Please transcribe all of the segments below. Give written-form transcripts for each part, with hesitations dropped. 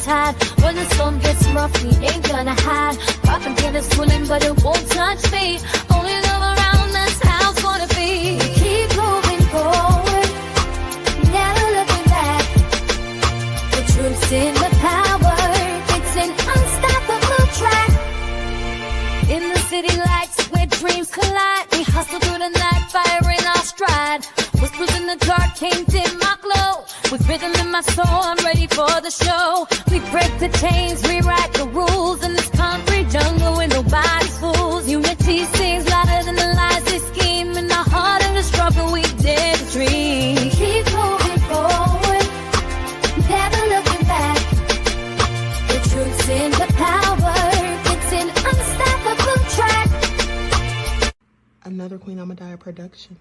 tide. When the storm gets rough, we ain't gonna hide. Rock and get us swilling, but it won't touch me. Only love around, that's how it's gonna be. Keep moving forward, never looking back. The truth's in the power, it's an unstoppable track. In the city lights where dreams collide, we hustle through the night, fire in our stride. Whispers in the dark can't dim my glow. With rhythm in my soul, I'm ready for the show. We break the chains, rewrite the rules in this concrete jungle where nobody's fools. Unity sings louder than the lies they scheme. In the heart of the struggle, we dare to dream. Keep moving forward, never looking back. The truth's in the power, it's an unstoppable track. Another Queen Ahmadiyyah production.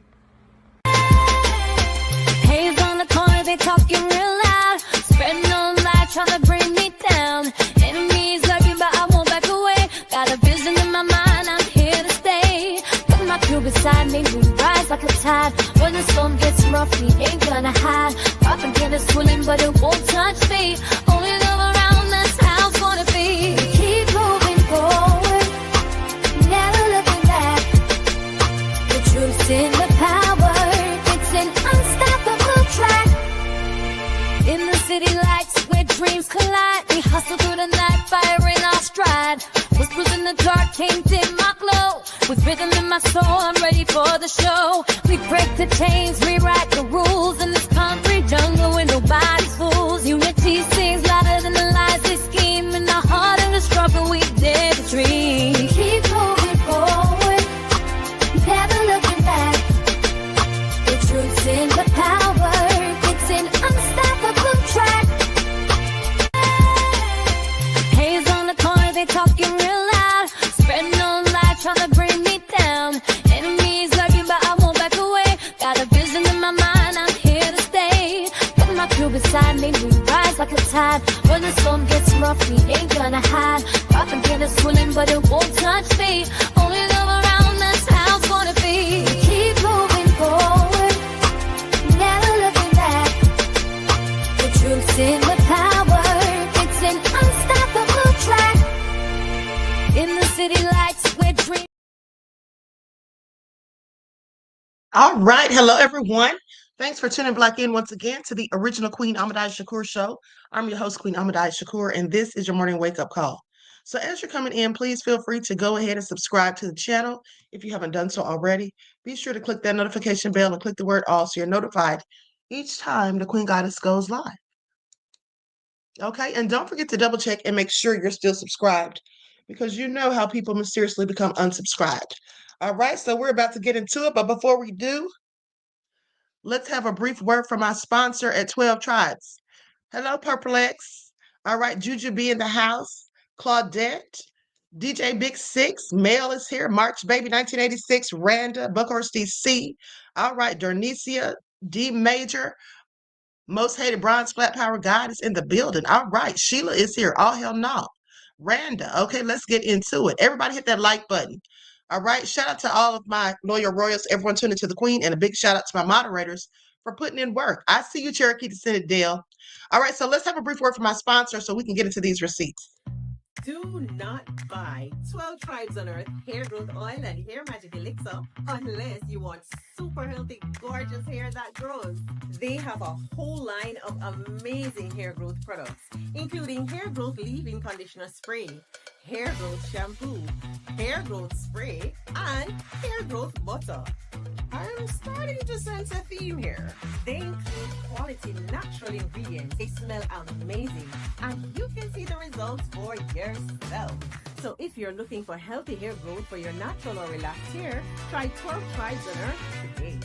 Haze on the corner, they talking real loud. Spreading on light, trying to bring me down. Enemies lurking, but I won't back away. Got a vision in my mind, I'm here to stay. Got my crew beside me, we rise like a tide. When the storm gets rough, we ain't gonna hide. Rock and get us swilling, but it won't touch me. Only love around, that's how it's gonna be. Keep moving forward, never looking back. The truth's in the power, it's an unstoppable track. In the city lights where dreams collide, we hustle through the night, fire in our stride. Whispers in the dark can't dim my glow. With rhythm in my soul, I'm ready for the show. We break the chains, rewrite the rules in this concrete jungle where nobody's fools. Unity sings louder than the lies they scheme. In the heart of the struggle, we dare to dream. Keep moving forward, never looking back. The truth's in the power, it's an unstoppable track. Haze on the corner, they talking real loud. Spreading on light, trying to bring me down. Enemies lurking, but I won't back away. Got a vision in my mind, I'm here to stay. Got my crew beside me, we rise like a tide. When the storm gets rough, we ain't gonna hide. Rock and get us swilling, but it won't touch me. Only love around, that's how it's gonna be. Keep moving forward, never looking back. The truth's in the power, it's an unstoppable track. In the city lights where dreams. All right. Hello, everyone. Thanks for tuning back in once again to the original Queen Ahmadiyyah show. I'm your host, Queen Ahmadiyyah, and this is your morning wake-up call. So as you're coming in, please feel free to go ahead and subscribe to the channel if you haven't done so already. Be sure to click that notification bell and click the word all so you're notified each time the Queen Goddess goes live. Okay, and don't forget to double check and make sure you're still subscribed because you know how people mysteriously become unsubscribed. All right, so we're about to get into it, but before we do, let's have a brief word from our sponsor at 12 Tribes. Hello, Purple X. All right, Juju B in the house. Claudette. DJ Big Six. Mel is here. March Baby 1986. Randa. Buckhorst DC. All right, Dornicia. D Major. Most Hated Bronze Flat Power God is in the building. All right, Sheila is here. All hell no. Randa. Okay, let's get into it. Everybody hit that like button. All right, shout out to all of my loyal royals, everyone tuning to the Queen, and a big shout out to my moderators for putting in work. I see you, Cherokee Descendant Dale. All right, so let's have a brief word from my sponsor so we can get into these receipts. Do not buy 12 Tribes on Earth hair growth oil and hair magic elixir unless you want super healthy, gorgeous hair that grows. They have a whole line of amazing hair growth products, including hair growth leave-in conditioner spray, hair growth shampoo, hair growth spray, and hair growth butter. I'm starting to sense a theme here. They include quality natural ingredients. They smell amazing, and you can see the results for yourself. So if you're looking for healthy hair growth for your natural or relaxed hair, try 12 Tribes on Earth today.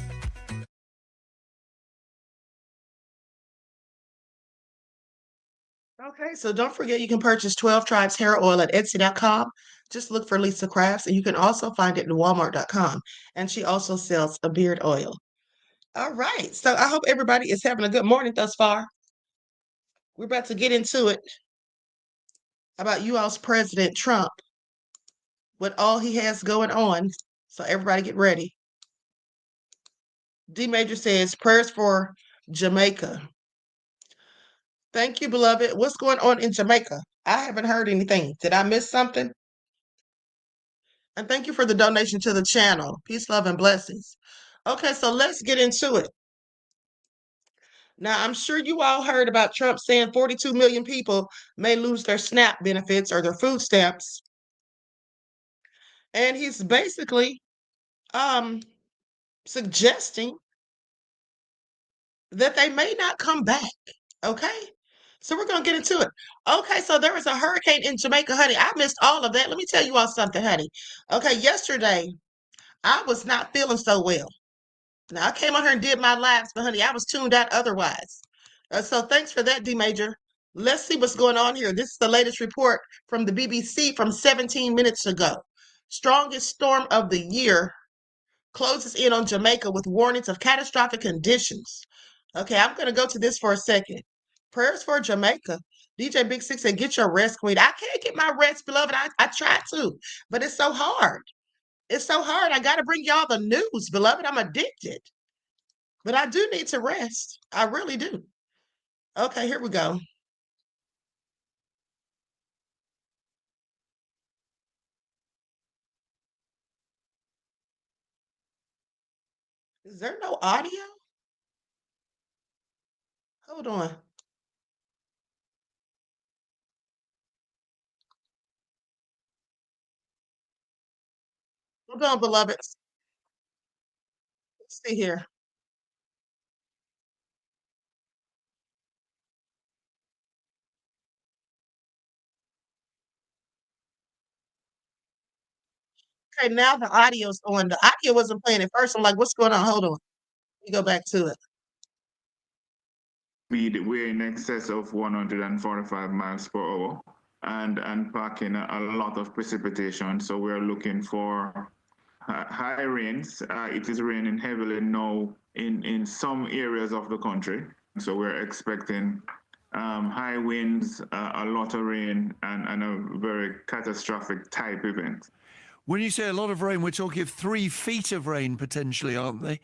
Okay, so don't forget you can purchase 12 Tribes hair oil at Etsy.com. Just look for Lisa Crafts, and you can also find it at Walmart.com. And she also sells a beard oil. All right, so I hope everybody is having a good morning thus far. We're about to get into it about you all's President Trump, what all he has going on. So everybody get ready. D Major says, prayers for Jamaica. Thank you, beloved. What's going on in Jamaica? I haven't heard anything. Did I miss something? And thank you for the donation to the channel. Peace, love, and blessings. Okay, so let's get into it. Now, I'm sure you all heard about Trump saying 42 million people may lose their SNAP benefits or their food stamps. And he's basically um, suggesting that they may not come back. Okay. So we're going to get into it. Okay. So there was a hurricane in Jamaica, honey. I missed all of that. Let me tell you all something, honey. Okay. Yesterday, I was not feeling so well. Now, I came on here and did my lives, but honey, I was tuned out otherwise. So thanks for that, D Major. Let's see what's going on here. This is the latest report from the BBC from 17 minutes ago. Strongest storm of the year closes in on Jamaica with warnings of catastrophic conditions. Okay, I'm going to go to this for a second. Prayers for Jamaica. DJ Big Six said, get your rest, Queen. I can't get my rest, beloved. I try to, but it's so hard. It's so hard. I got to bring y'all the news, beloved. I'm addicted. But I do need to rest. I really do. Okay, here we go. Is there no audio? Hold on. Hold on, beloveds. Let's see here. Okay, now the audio's on. The audio wasn't playing at first. I'm like, what's going on? Hold on. Let me go back to it. We're in excess of 145 miles per hour and packing a lot of precipitation. So we're looking for high rains. It is raining heavily now in some areas of the country. So we're expecting high winds, a lot of rain, and a very catastrophic type event. When you say a lot of rain, we're talking 3 feet of rain potentially, aren't they?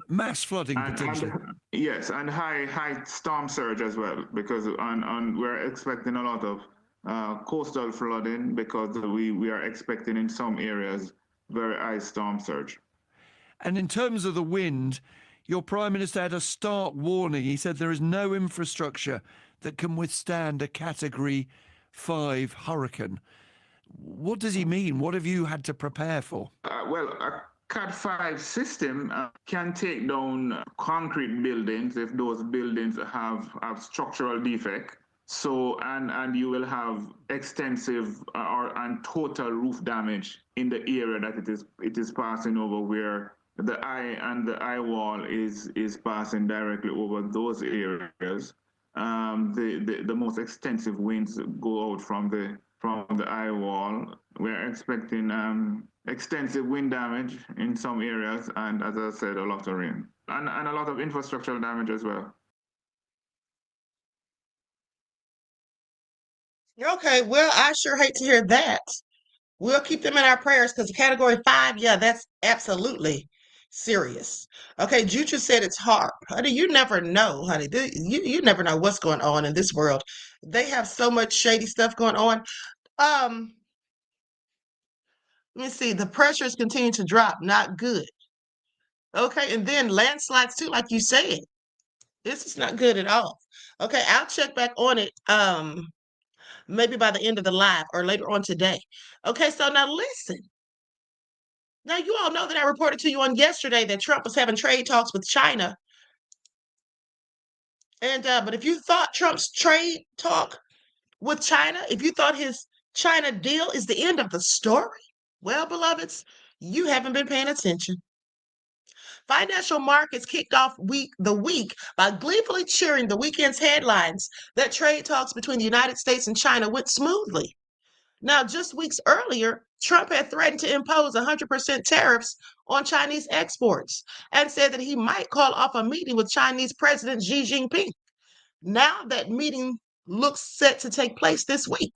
Mass flooding potentially. Yes, and high storm surge as well, because we're expecting a lot of coastal flooding because we are expecting in some areas very high storm surge. And in terms of the wind, your Prime Minister had a stark warning. He said there is no infrastructure that can withstand a Category 5 hurricane. What does he mean? What have you had to prepare for? Well, a Cat 5 system can take down concrete buildings if those buildings have structural defect. So, and you will have extensive and total roof damage in the area that it is passing over, where the eye wall is passing directly over those areas. The most extensive winds go out from the eye wall. We're expecting extensive wind damage in some areas, and as I said, a lot of rain and a lot of infrastructural damage as well. Okay, well, I sure hate to hear that. We'll keep them in our prayers because Category 5, yeah, that's absolutely serious. Okay, Juju said it's hard. Honey, you never know, honey. You never know what's going on in this world. They have so much shady stuff going on. Let me see. The pressures continue to drop. Not good. Okay, and then landslides too, like you said. This is not good at all. Okay, I'll check back on it. Maybe by the end of the live or later on today. Okay, so now listen. Now you all know that I reported to you on yesterday that Trump was having trade talks with China. And but if you thought Trump's trade talk with China, if you thought his China deal is the end of the story, well, beloveds, you haven't been paying attention. Financial markets kicked off the week by gleefully cheering the weekend's headlines that trade talks between the United States and China went smoothly. Now, just weeks earlier, Trump had threatened to impose 100% tariffs on Chinese exports and said that he might call off a meeting with Chinese President Xi Jinping. Now that meeting looks set to take place this week.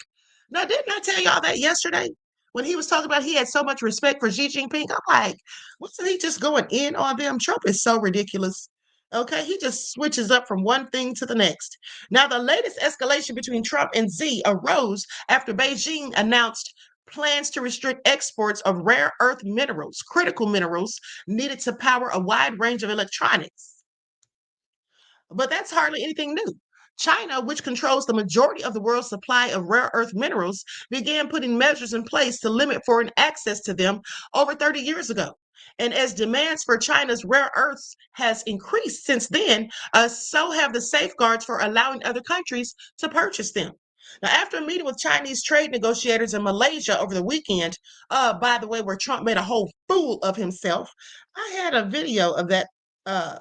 Now, didn't I tell y'all that yesterday when he was talking about he had so much respect for Xi Jinping? I'm like, wasn't he just going in on them? Trump is so ridiculous. Okay, he just switches up from one thing to the next. Now, the latest escalation between Trump and Xi arose after Beijing announced plans to restrict exports of rare earth minerals, critical minerals needed to power a wide range of electronics. But that's hardly anything new. China, which controls the majority of the world's supply of rare earth minerals, began putting measures in place to limit foreign access to them over 30 years ago. And as demands for China's rare earths has increased since then, so have the safeguards for allowing other countries to purchase them. Now, after a meeting with Chinese trade negotiators in Malaysia over the weekend, by the way, where Trump made a whole fool of himself, I had a video of that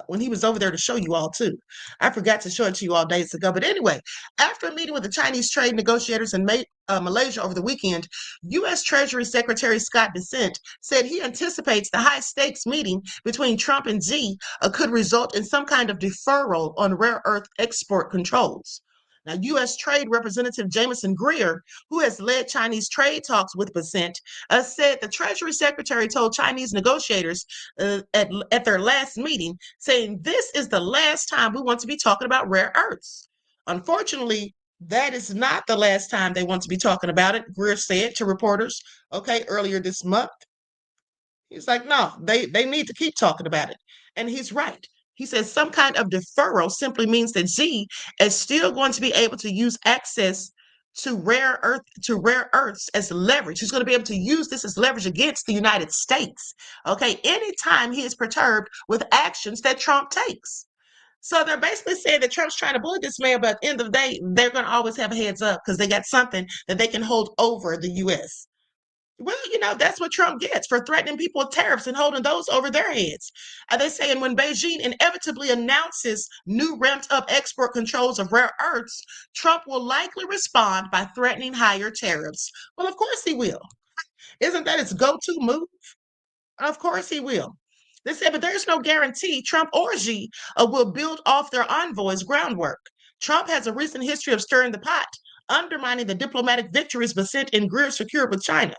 when he was over there to show you all too. I forgot to show it to you all days ago. But anyway, after a meeting with the Chinese trade negotiators in Malaysia over the weekend, U.S. Treasury Secretary Scott Bessent said he anticipates the high-stakes meeting between Trump and Xi could result in some kind of deferral on rare earth export controls. Now, U.S. Trade Representative Jamieson Greer, who has led Chinese trade talks with Bessent, said the Treasury Secretary told Chinese negotiators at their last meeting, saying, "This is the last time we want to be talking about rare earths." Unfortunately, that is not the last time they want to be talking about it, Greer said to reporters, earlier this month. He's like, no, they need to keep talking about it. And he's right. He says some kind of deferral simply means that Xi is still going to be able to use access to rare earths as leverage. He's going to be able to use this as leverage against the United States. Okay, anytime he is perturbed with actions that Trump takes. So they're basically saying that Trump's trying to bully this man, but at the end of the day, they're going to always have a heads up because they got something that they can hold over the U.S. Well, that's what Trump gets for threatening people with tariffs and holding those over their heads. They're saying when Beijing inevitably announces new ramped up export controls of rare earths, Trump will likely respond by threatening higher tariffs. Well, of course he will. Isn't that his go-to move? Of course he will. They said, but there's no guarantee Trump or Xi will build off their envoy's groundwork. Trump has a recent history of stirring the pot, undermining the diplomatic victories Bessent and Greer secured with China.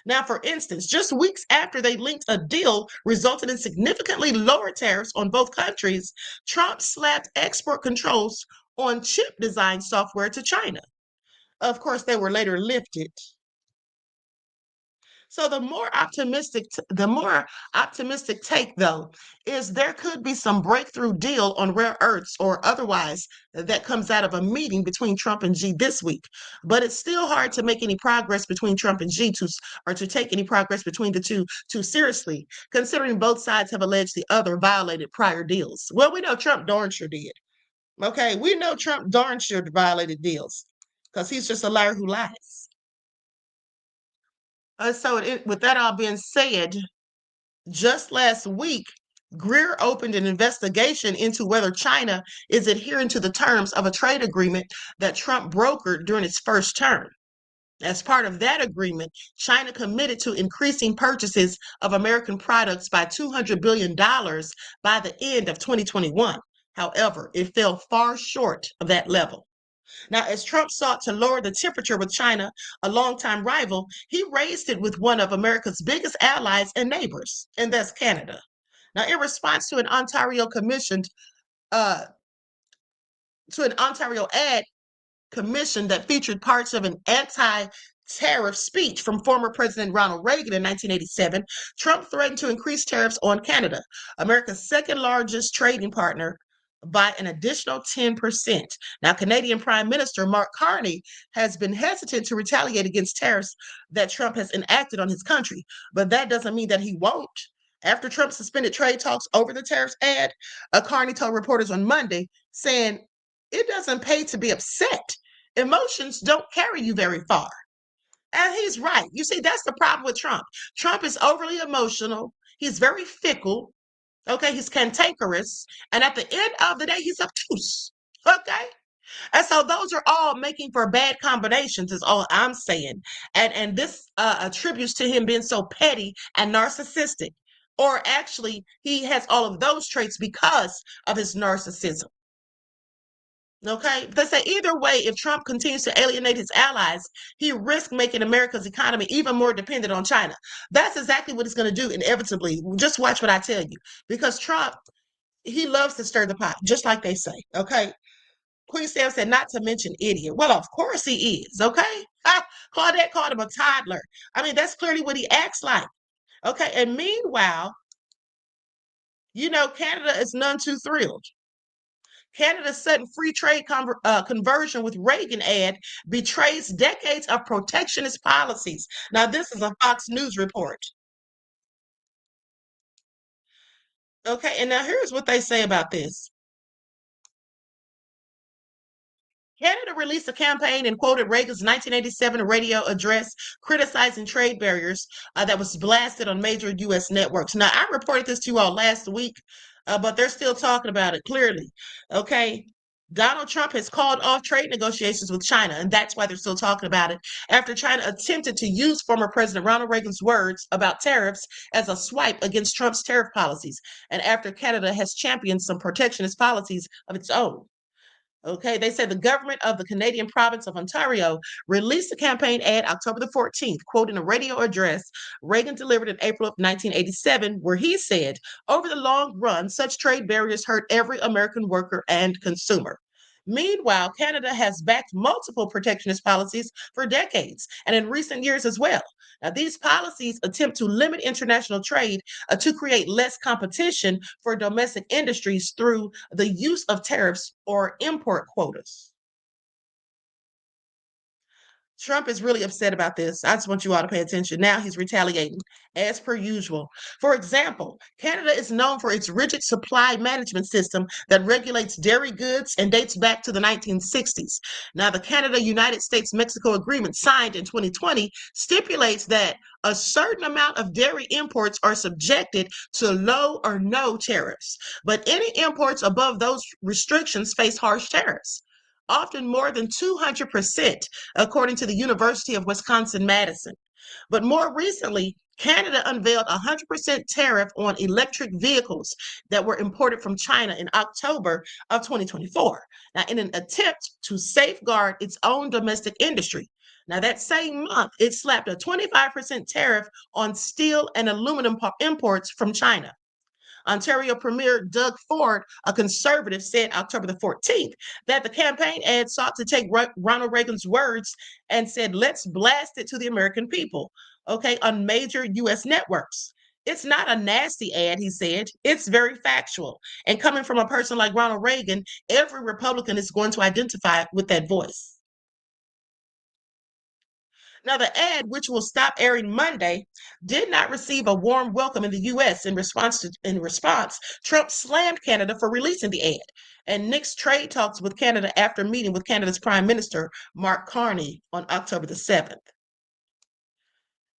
Now, for instance, just weeks after they linked a deal resulting in significantly lower tariffs on both countries, Trump slapped export controls on chip design software to China. Of course, they were later lifted. So the more optimistic take, though, is there could be some breakthrough deal on rare earths or otherwise that comes out of a meeting between Trump and Xi this week. But it's still hard to make any progress between Trump and Xi or to take any progress between the two too seriously, considering both sides have alleged the other violated prior deals. Well, we know Trump darn sure did. Okay, we know Trump darn sure violated deals because he's just a liar who lies. With that all being said, just last week, Greer opened an investigation into whether China is adhering to the terms of a trade agreement that Trump brokered during its first term. As part of that agreement, China committed to increasing purchases of American products by $200 billion by the end of 2021. However, it fell far short of that level. Now, as Trump sought to lower the temperature with China, a longtime rival, he raised it with one of America's biggest allies and neighbors, and that's Canada. Now, in response to an Ontario ad commission that featured parts of an anti-tariff speech from former President Ronald Reagan in 1987, Trump threatened to increase tariffs on Canada, America's second largest trading partner, by an additional 10%. Now, Canadian Prime Minister Mark Carney has been hesitant to retaliate against tariffs that Trump has enacted on his country, but that doesn't mean that he won't. After Trump suspended trade talks over the tariffs ad, Carney told reporters on Monday, saying, "It doesn't pay to be upset. Emotions don't carry you very far." And he's right. You see, that's the problem with Trump. Trump is overly emotional. He's very fickle. Okay, he's cantankerous, and at the end of the day, he's obtuse. Okay, and so those are all making for bad combinations, is all I'm saying. And this attributes to him being so petty and narcissistic, or actually, he has all of those traits because of his narcissism. Okay, they say either way, if Trump continues to alienate his allies, he risks making America's economy even more dependent on China. That's exactly what it's going to do inevitably. Just watch what I tell you, because Trump He loves to stir the pot, just like they say. Okay. Queen Sam said, not to mention idiot. Well, of course he is. Okay. Claudette called him a toddler. I mean, that's clearly what he acts like. Okay. And meanwhile, Canada is none too thrilled. Canada's sudden free trade conversion with Reagan ad betrays decades of protectionist policies. Now, this is a Fox News report. Okay, and now here's what they say about this. Canada released a campaign and quoted Reagan's 1987 radio address criticizing trade barriers that was blasted on major U.S. networks. Now, I reported this to you all last week, but they're still talking about it clearly. Okay. Donald Trump has called off trade negotiations with China, and that's why they're still talking about it, after China attempted to use former President Ronald Reagan's words about tariffs as a swipe against Trump's tariff policies, and after Canada has championed some protectionist policies of its own. Okay, they said the government of the Canadian province of Ontario released a campaign ad October the 14th, quoting a radio address Reagan delivered in April of 1987, where he said, over the long run, such trade barriers hurt every American worker and consumer. Meanwhile, Canada has backed multiple protectionist policies for decades and in recent years as well. Now, these policies attempt to limit international trade to create less competition for domestic industries through the use of tariffs or import quotas. Trump is really upset about this. I just want you all to pay attention. Now he's retaliating as per usual. For example, Canada is known for its rigid supply management system that regulates dairy goods and dates back to the 1960s. Now, the Canada-United States-Mexico agreement signed in 2020 stipulates that a certain amount of dairy imports are subjected to low or no tariffs, but any imports above those restrictions face harsh tariffs, often more than 200%, according to the University of Wisconsin-Madison. But more recently, Canada unveiled a 100% tariff on electric vehicles that were imported from China in October of 2024. Now, in an attempt to safeguard its own domestic industry. Now, that same month, it slapped a 25% tariff on steel and aluminum imports from China. Ontario Premier Doug Ford, a conservative, said October the 14th that the campaign ad sought to take Ronald Reagan's words and said, let's blast it to the American people, okay, on major U.S. networks. It's not a nasty ad, he said. It's very factual. And coming from a person like Ronald Reagan, every Republican is going to identify with that voice. Now, the ad, which will stop airing Monday, did not receive a warm welcome in the U.S. In response, Trump slammed Canada for releasing the ad and nixed trade talks with Canada after meeting with Canada's Prime Minister, Mark Carney, on October the 7th.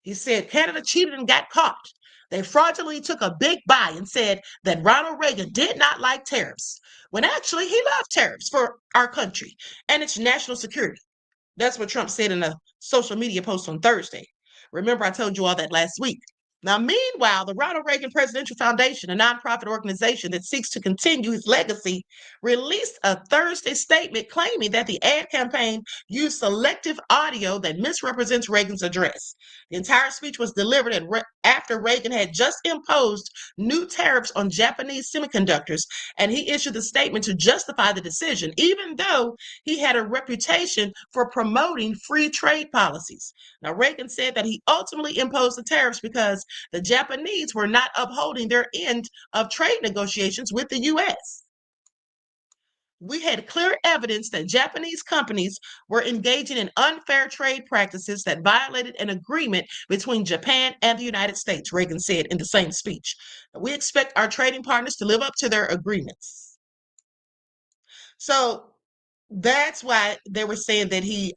He said, Canada cheated and got caught. They fraudulently took a big buy and said that Ronald Reagan did not like tariffs, when actually he loved tariffs for our country and its national security. That's what Trump said in a social media post on Thursday. Remember, I told you all that last week. Now, meanwhile, the Ronald Reagan Presidential Foundation, a nonprofit organization that seeks to continue his legacy, released a Thursday statement claiming that the ad campaign used selective audio that misrepresents Reagan's address. The entire speech was delivered after Reagan had just imposed new tariffs on Japanese semiconductors, and he issued the statement to justify the decision, even though he had a reputation for promoting free trade policies. Now, Reagan said that he ultimately imposed the tariffs because the Japanese were not upholding their end of trade negotiations with the U.S. We had clear evidence that Japanese companies were engaging in unfair trade practices that violated an agreement between Japan and the United States, Reagan said in the same speech. We expect our trading partners to live up to their agreements. So that's why they were saying that he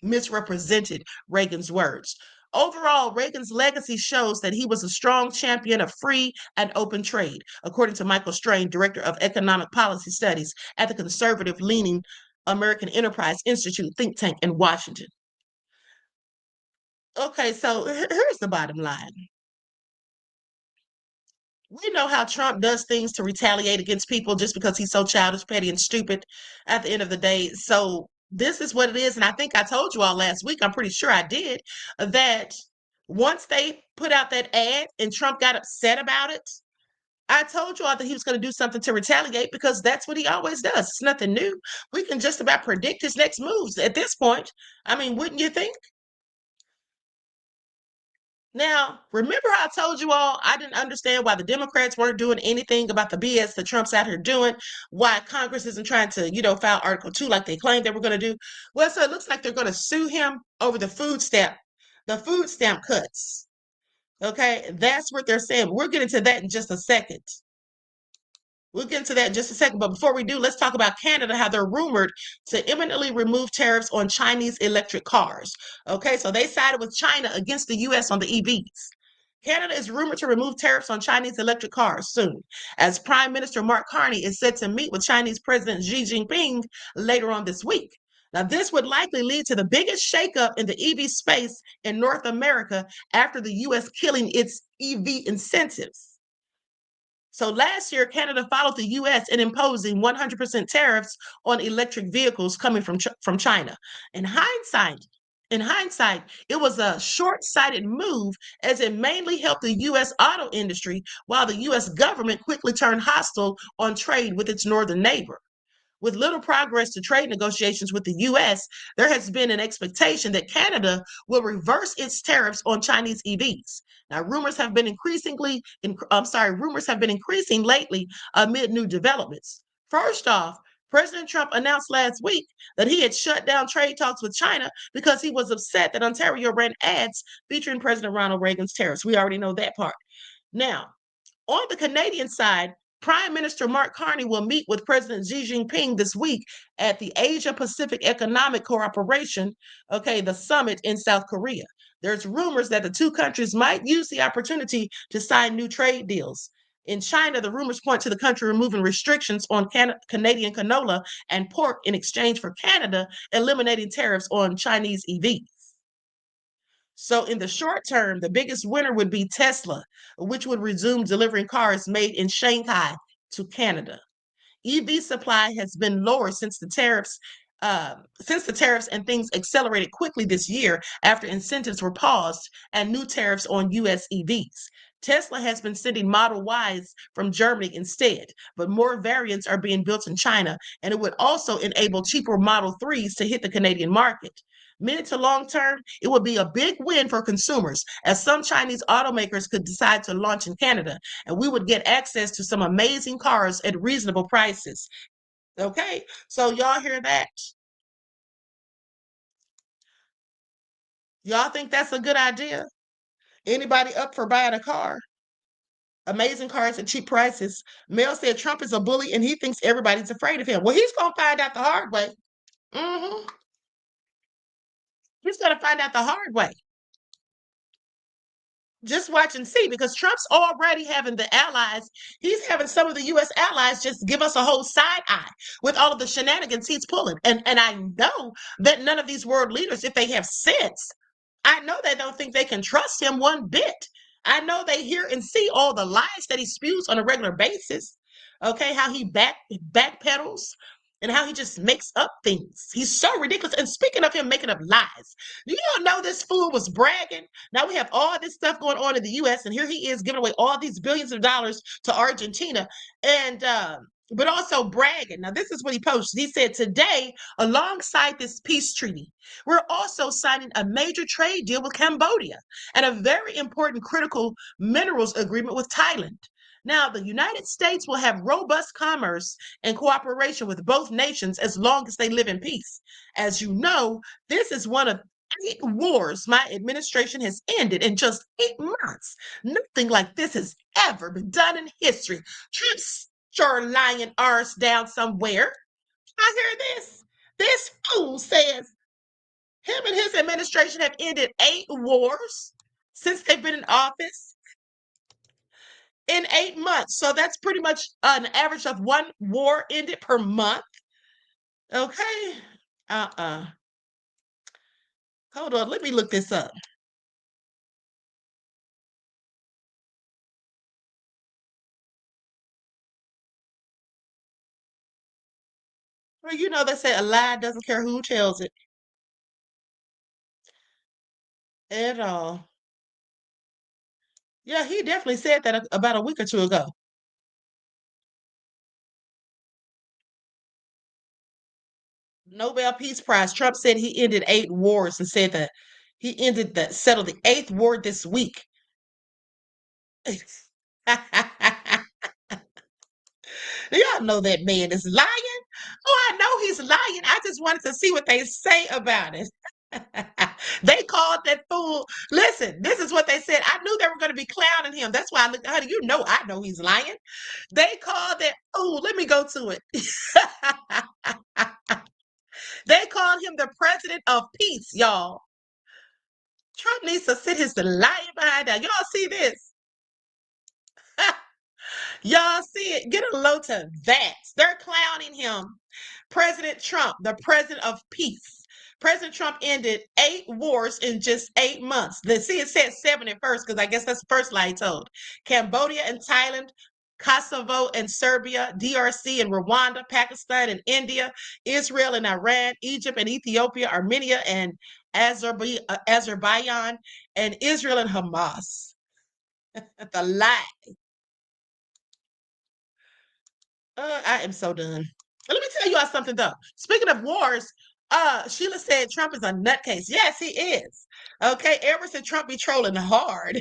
misrepresented Reagan's words. Overall, Reagan's legacy shows that he was a strong champion of free and open trade, according to Michael Strain, Director of Economic Policy Studies at the conservative-leaning American Enterprise Institute think tank in Washington. Okay, so here's the bottom line. We know how Trump does things to retaliate against people just because he's so childish, petty, and stupid at the end of the day. So this is what it is. And I think I told you all last week, I'm pretty sure I did, that once they put out that ad and Trump got upset about it, I told you all that he was going to do something to retaliate because that's what he always does. It's nothing new. We can just about predict his next moves at this point. I mean, wouldn't you think? Now, remember how I told you all I didn't understand why the Democrats weren't doing anything about the BS that Trump's out here doing, why Congress isn't trying to, file Article 2 like they claimed they were going to do. Well, so it looks like they're going to sue him over the food stamp cuts. Okay, that's what they're saying. We'll get into that in just a second. We'll get into that in just a second. But before we do, let's talk about Canada, how they're rumored to imminently remove tariffs on Chinese electric cars. Okay, so they sided with China against the U.S. on the EVs. Canada is rumored to remove tariffs on Chinese electric cars soon, as Prime Minister Mark Carney is set to meet with Chinese President Xi Jinping later on this week. Now, this would likely lead to the biggest shakeup in the EV space in North America after the U.S. killing its EV incentives. So last year, Canada followed the U.S. in imposing 100% tariffs on electric vehicles coming from China. In hindsight, it was a short-sighted move as it mainly helped the U.S. auto industry, while the U.S. government quickly turned hostile on trade with its northern neighbor. With little progress to trade negotiations with the U.S., there has been an expectation that Canada will reverse its tariffs on Chinese EVs. Now, rumors have been increasing lately amid new developments. First off, President Trump announced last week that he had shut down trade talks with China because he was upset that Ontario ran ads featuring President Ronald Reagan's tariffs. We already know that part. Now, on the Canadian side, Prime Minister Mark Carney will meet with President Xi Jinping this week at the Asia Pacific Economic Cooperation, the summit in South Korea. There's rumors that the two countries might use the opportunity to sign new trade deals. In China, the rumors point to the country removing restrictions on Canadian canola and pork in exchange for Canada eliminating tariffs on Chinese EVs. So in the short term, the biggest winner would be Tesla, which would resume delivering cars made in Shanghai to Canada. EV supply has been lower since the tariffs and things accelerated quickly this year after incentives were paused and new tariffs on U.S. EVs. Tesla has been sending Model Ys from Germany instead, but more variants are being built in China, and it would also enable cheaper Model 3s to hit the Canadian market. Mid to long term, it would be a big win for consumers, as some Chinese automakers could decide to launch in Canada, and we would get access to some amazing cars at reasonable prices. Okay, so y'all hear that? Y'all think that's a good idea? Anybody up for buying a car? Amazing cars at cheap prices. Mel said Trump is a bully and he thinks everybody's afraid of him. Well, he's going to find out the hard way. He's going to find out the hard way. Just watch and see, because Trump's already having the allies. He's having some of the U.S. allies just give us a whole side eye with all of the shenanigans he's pulling. And I know that none of these world leaders, if they have sense, I know they don't think they can trust him one bit. I know they hear and see all the lies that he spews on a regular basis. Okay, how he backpedals and how he just makes up things. He's so ridiculous. And speaking of him making up lies, do you know this fool was bragging? Now we have all this stuff going on in the U.S., and here he is giving away all these billions of dollars to Argentina, and but also bragging. Now this is what he posted. He said, today, alongside this peace treaty, we're also signing a major trade deal with Cambodia and a very important critical minerals agreement with Thailand. Now, the United States will have robust commerce and cooperation with both nations as long as they live in peace. As you know, this is one of 8 wars my administration has ended in just 8 months. Nothing like this has ever been done in history. Trump's sure lying arse down somewhere. I hear this. This fool says him and his administration have ended 8 wars since they've been in office in 8 months. So that's pretty much an average of 1 war ended per month. Okay. Hold on. Let me look this up. Well, you know, they say a lie doesn't care who tells it at all. Yeah, he definitely said that about a week or two ago. Nobel Peace Prize. Trump said he ended 8 wars and said that he settled the 8th war this week. Y'all know that man is lying. Oh, I know he's lying. I just wanted to see what they say about it. They called that fool. Listen, this is what they said. I knew they were going to be clowning him. That's why I looked, honey, I know he's lying. They called that fool. Let me go to it. They called him the president of peace, y'all. Trump needs to sit his lying behind down. Y'all see this? Y'all see it? Get a load to that. They're clowning him. President Trump, the president of peace. President Trump ended 8 wars in just 8 months. Let's see, it said 7 at first, because I guess that's the first lie he told. Cambodia and Thailand, Kosovo and Serbia, DRC and Rwanda, Pakistan and India, Israel and Iran, Egypt and Ethiopia, Armenia and Azerbaijan, and Israel and Hamas. The lie. I am so done. Let me tell you all something though. Speaking of wars, Sheila said Trump is a nutcase. Yes, he is. Okay, ever since Trump be trolling hard.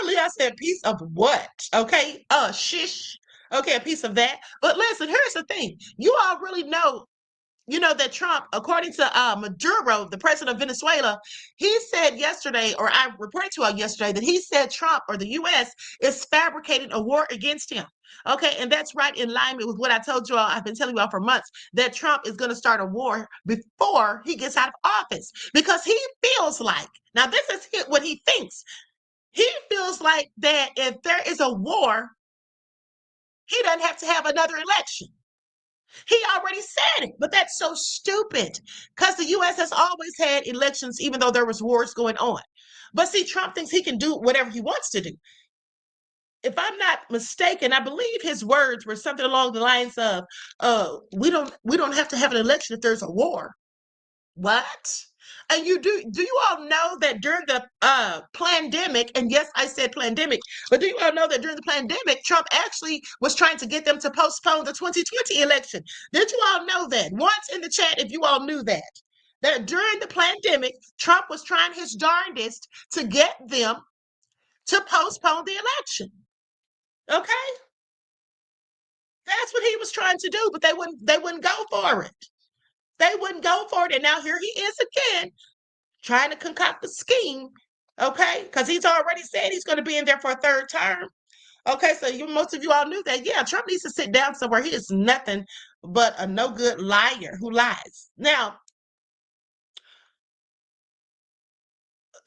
Leah said, piece of what? Okay, shish. Okay, a piece of that. But listen, here's the thing. You all really know that Trump, according to Maduro, the president of Venezuela, he said yesterday, or I reported to you yesterday, that he said Trump or the U.S. is fabricating a war against him. Okay, and that's right in line with what I told you all. I've been telling you all for months that Trump is going to start a war before he gets out of office because he feels like, now this is what he thinks. He feels like that if there is a war, he doesn't have to have another election. He already said it, but that's so stupid because the U.S. has always had elections, even though there was wars going on. But see, Trump thinks he can do whatever he wants to do. If I'm not mistaken, I believe his words were something along the lines of, "We don't have to have an election if there's a war." What? And do you all know that during the pandemic, and yes, I said pandemic, but do you all know that during the pandemic, Trump actually was trying to get them to postpone the 2020 election? Did you all know that? Once in the chat, if you all knew that during the pandemic, Trump was trying his darndest to get them to postpone the election. Okay? That's what he was trying to do, but they wouldn't go for it. They wouldn't go for it. And now here he is again, trying to concoct a scheme, okay? Because he's already said he's going to be in there for a 3rd term. Okay, so most of you all knew that. Yeah, Trump needs to sit down somewhere. He is nothing but a no-good liar who lies. Now,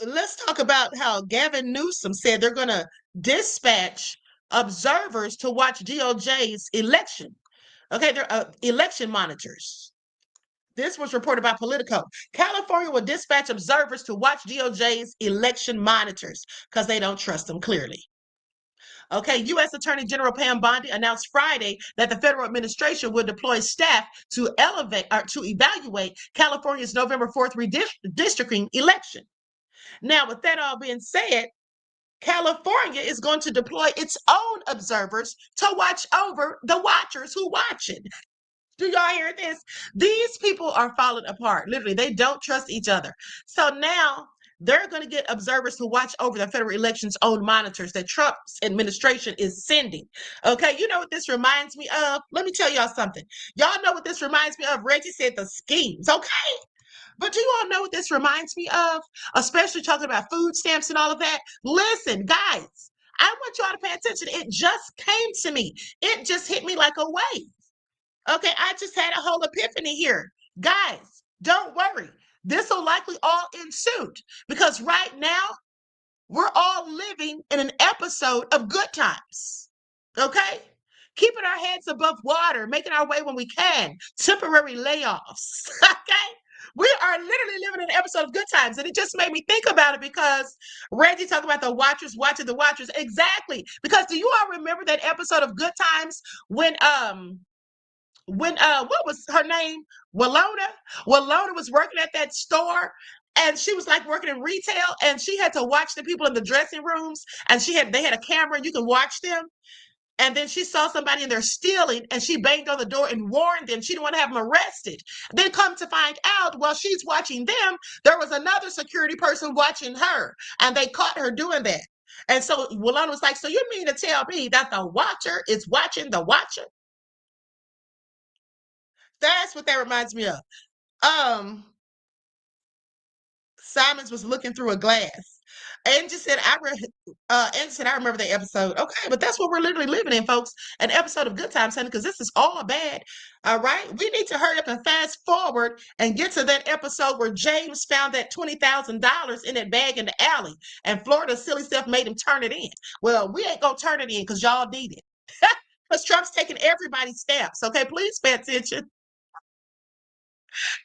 let's talk about how Gavin Newsom said they're going to dispatch observers to watch DOJ's election. Okay, they're election monitors. This was reported by Politico. California will dispatch observers to watch DOJ's election monitors because they don't trust them, clearly. Okay, U.S. Attorney General Pam Bondi announced Friday that the federal administration would deploy staff to evaluate California's November 4th redistricting election. Now, with that all being said, California is going to deploy its own observers to watch over the watchers who watch it. Do y'all hear this? These people are falling apart. Literally, they don't trust each other. So now they're going to get observers to watch over the federal election's own monitors that Trump's administration is sending. Okay, you know what this reminds me of? Let me tell y'all something. Y'all know what this reminds me of? Reggie said the schemes, okay? But do you all know what this reminds me of? Especially talking about food stamps and all of that. Listen, guys, I want y'all to pay attention. It just came to me. It just hit me like a wave. Okay, I just had a whole epiphany here. Guys, don't worry. This will likely all ensue because right now we're all living in an episode of good times. Okay? Keeping our heads above water, making our way when we can, temporary layoffs. Okay? We are literally living in an episode of good times. And it just made me think about it because Reggie talked about the watchers watching the watchers. Exactly. Because do you all remember that episode of Good Times when what was her name? Walona was working at that store and she was like working in retail and she had to watch the people in the dressing rooms and they had a camera and you can watch them. And then she saw somebody in there stealing, and she banged on the door and warned them she didn't want to have them arrested. Then come to find out, while she's watching them, there was another security person watching her, and they caught her doing that. And so Willona was like, so you mean to tell me that the watcher is watching the watcher? That's what that reminds me of. Simons was looking through a glass. Angie said, Angie said, I remember the episode. Okay, but that's what we're literally living in, folks. An episode of Good Times, honey, because this is all bad. All right. We need to hurry up and fast forward and get to that episode where James found that $20,000 in that bag in the alley, and Florida's silly self made him turn it in. Well, we ain't gonna turn it in because y'all need it. Because Trump's taking everybody's stamps. Okay, please pay attention.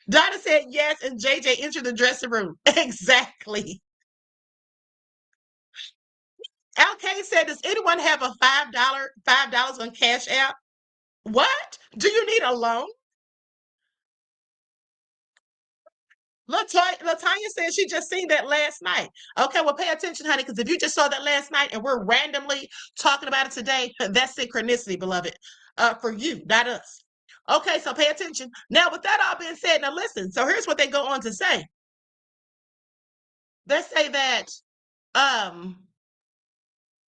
Donna said yes, and JJ entered the dressing room. Exactly. LK said, does anyone have a $5 on Cash App? What? Do you need a loan? Latanya said she just seen that last night. Okay, well, pay attention, honey, because if you just saw that last night and we're randomly talking about it today, that's synchronicity, beloved, for you, not us. Okay, so pay attention. Now, with that all being said, now listen. So here's what they go on to say. They say that,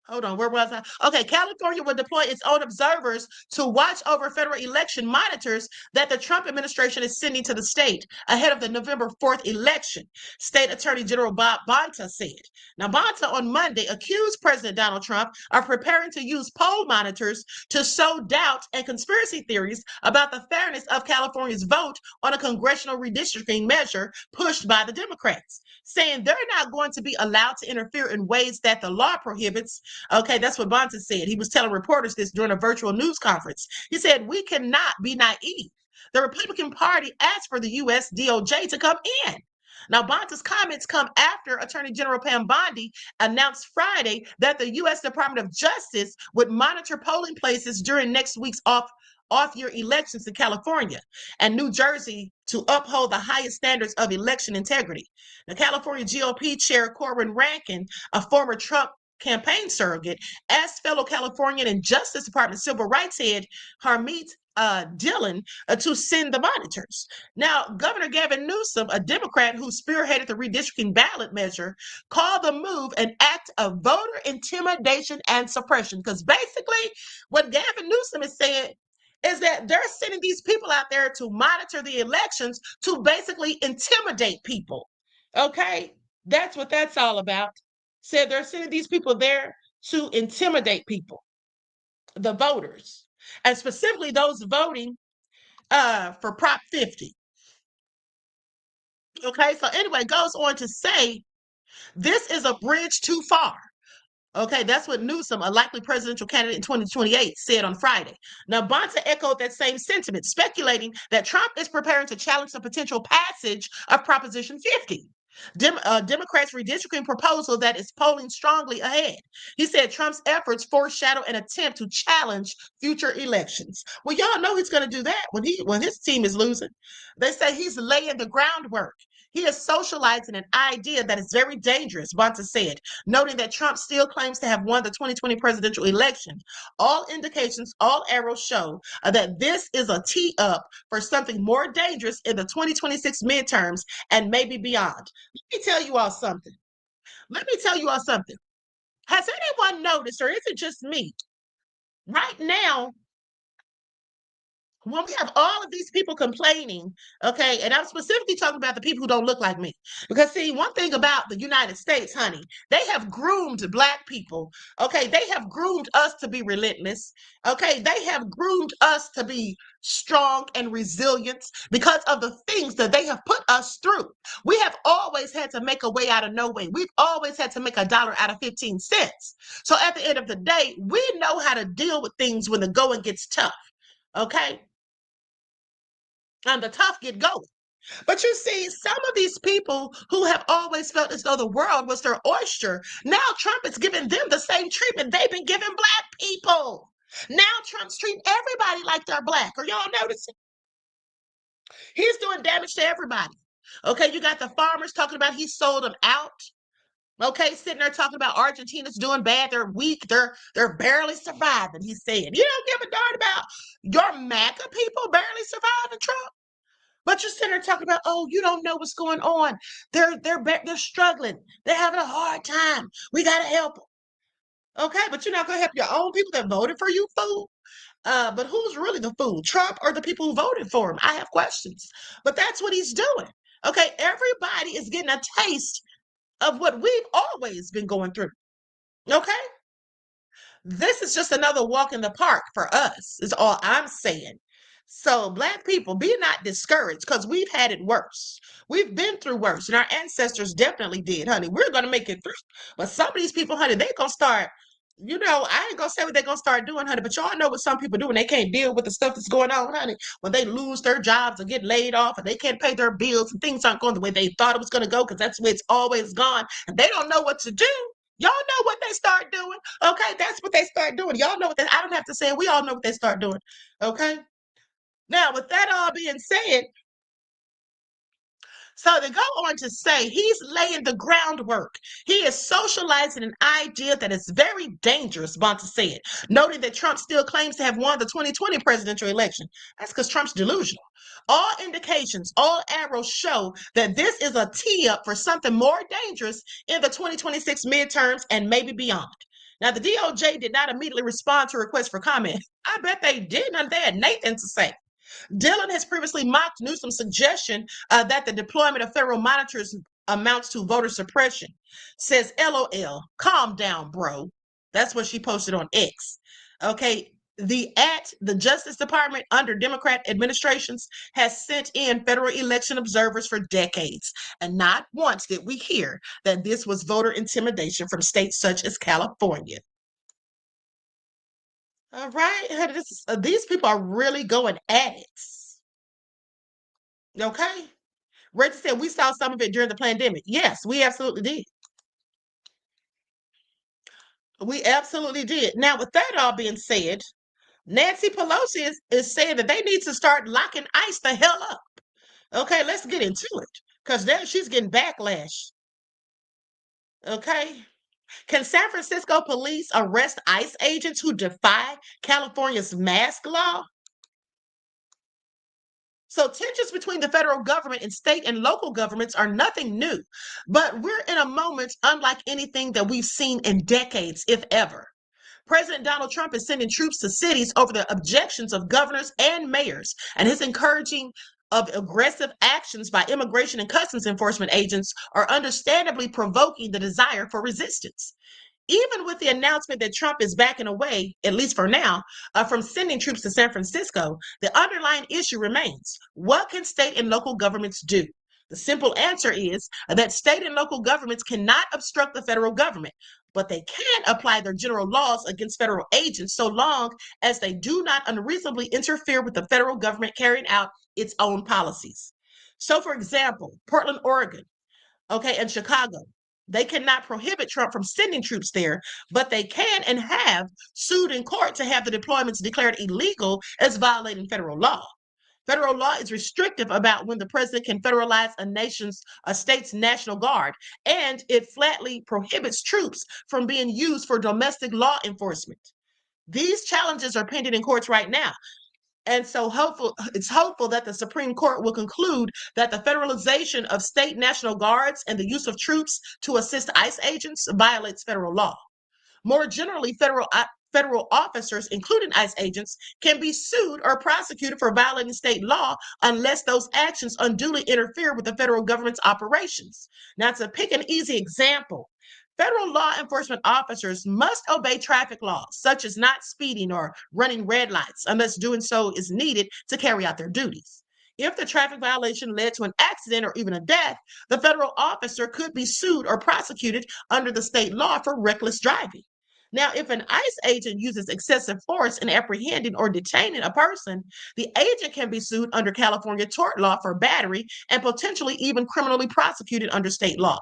hold on, where was I? Okay, California will deploy its own observers to watch over federal election monitors that the Trump administration is sending to the state ahead of the November 4th election, State Attorney General Bob Bonta said. Now, Bonta on Monday accused President Donald Trump of preparing to use poll monitors to sow doubt and conspiracy theories about the fairness of California's vote on a congressional redistricting measure pushed by the Democrats, saying they're not going to be allowed to interfere in ways that the law prohibits. Okay, that's what Bonta said. He was telling reporters this during a virtual news conference. He said, we cannot be naive. The Republican Party asked for the U.S. DOJ to come in. Now, Bonta's comments come after Attorney General Pam Bondi announced Friday that the U.S. Department of Justice would monitor polling places during next week's off-year elections in California and New Jersey to uphold the highest standards of election integrity. The California GOP chair Corwin Rankin, a former Trump campaign surrogate, asked fellow Californian and Justice Department civil rights head Harmeet Dillon to send the monitors. Now, Governor Gavin Newsom, a Democrat who spearheaded the redistricting ballot measure, called the move an act of voter intimidation and suppression. Because basically, what Gavin Newsom is saying is that they're sending these people out there to monitor the elections to basically intimidate people. Okay, that's what that's all about. Said they're sending these people there to intimidate people, the voters, and specifically those voting for Prop 50. Okay, so anyway, goes on to say this is a bridge too far. Okay, that's what Newsom, a likely presidential candidate in 2028, said on Friday. Now, Bonta echoed that same sentiment, speculating that Trump is preparing to challenge the potential passage of Proposition 50. Democrats' redistricting proposal that is polling strongly ahead. He said Trump's efforts foreshadow an attempt to challenge future elections. Well, y'all know he's going to do that when his team is losing. They say he's laying the groundwork. He is socializing an idea that is very dangerous, Bonta said, noting that Trump still claims to have won the 2020 presidential election. All indications, all arrows show that this is a tee up for something more dangerous in the 2026 midterms and maybe beyond. Let me tell you all something. Has anyone noticed, or is it just me? Right now, when we have all of these people complaining, okay, and I'm specifically talking about the people who don't look like me. Because, see, one thing about the United States, honey, they have groomed Black people, okay? They have groomed us to be relentless, okay? They have groomed us to be strong and resilient because of the things that they have put us through. We have always had to make a way out of no way. We've always had to make $1 out of 15 cents. So at the end of the day, we know how to deal with things when the going gets tough, okay? And the tough get going. But you see, some of these people who have always felt as though the world was their oyster, now Trump is giving them the same treatment they've been giving Black people. Now Trump's treating everybody like they're Black. Are y'all noticing? He's doing damage to everybody. Okay, you got the farmers talking about he sold them out. Okay, sitting there talking about Argentina's doing bad, they're weak, they're barely surviving. He's saying, you don't give a darn about your MAGA people barely surviving Trump. But you're sitting there talking about, oh, you don't know what's going on. They're struggling. They're having a hard time. We gotta help them. Okay, but you're not gonna help your own people that voted for you, fool. But who's really the fool, Trump or the people who voted for him? I have questions. But that's what he's doing. Okay, everybody is getting a taste of what we've always been going through. Okay, this is just another walk in the park for us, is all I'm saying. So, Black people, be not discouraged because we've had it worse. We've been through worse, and our ancestors definitely did, honey. We're going to make it through. But some of these people, honey, they going to start, I ain't going to say what they're going to start doing, honey, but y'all know what some people do when they can't deal with the stuff that's going on, honey. When they lose their jobs or get laid off and they can't pay their bills and things aren't going the way they thought it was going to go because that's the way it's always gone, and they don't know what to do. Y'all know what they start doing. Okay, that's what they start doing. Y'all know what I don't have to say it. We all know what they start doing. Okay. Now, with that all being said, so they go on to say he's laying the groundwork. He is socializing an idea that is very dangerous, Bonta said, noting that Trump still claims to have won the 2020 presidential election. That's because Trump's delusional. All indications, all arrows show that this is a tee up for something more dangerous in the 2026 midterms and maybe beyond. Now, the DOJ did not immediately respond to requests for comment. I bet they didn't, and they had Nathan to say. Dillon has previously mocked Newsom's suggestion that the deployment of federal monitors amounts to voter suppression. Says, LOL, calm down, bro. That's what she posted on X. Okay, the Justice Department under Democrat administrations has sent in federal election observers for decades. And not once did we hear that this was voter intimidation from states such as California. All right, these people are really going at it. Okay. Reggie said we saw some of it during the pandemic. Yes, we absolutely did. We absolutely did. Now, with that all being said, Nancy Pelosi is saying that they need to start locking ICE the hell up. Okay, let's get into it. Because now she's getting backlash. Okay. Can San Francisco police arrest ICE agents who defy California's mask law? So tensions between the federal government and state and local governments are nothing new, but we're in a moment unlike anything that we've seen in decades, if ever. President Donald Trump is sending troops to cities over the objections of governors and mayors, and his encouraging of aggressive actions by immigration and customs enforcement agents are understandably provoking the desire for resistance. Even with the announcement that Trump is backing away, at least for now, from sending troops to San Francisco, the underlying issue remains. What can state and local governments do? The simple answer is that state and local governments cannot obstruct the federal government, but they can apply their general laws against federal agents so long as they do not unreasonably interfere with the federal government carrying out its own policies. So, for example, Portland, Oregon, okay, and Chicago, they cannot prohibit Trump from sending troops there, but they can and have sued in court to have the deployments declared illegal as violating federal law. Federal law is restrictive about when the president can federalize a state's national guard, and it flatly prohibits troops from being used for domestic law enforcement. These challenges are pending in courts right now. And so it's hopeful that the Supreme Court will conclude that the federalization of state national guards and the use of troops to assist ICE agents violates federal law. More generally, federal officers, including ICE agents, can be sued or prosecuted for violating state law unless those actions unduly interfere with the federal government's operations. Now, to pick an easy example, federal law enforcement officers must obey traffic laws, such as not speeding or running red lights, unless doing so is needed to carry out their duties. If the traffic violation led to an accident or even a death, the federal officer could be sued or prosecuted under the state law for reckless driving. Now, if an ICE agent uses excessive force in apprehending or detaining a person, the agent can be sued under California tort law for battery and potentially even criminally prosecuted under state law.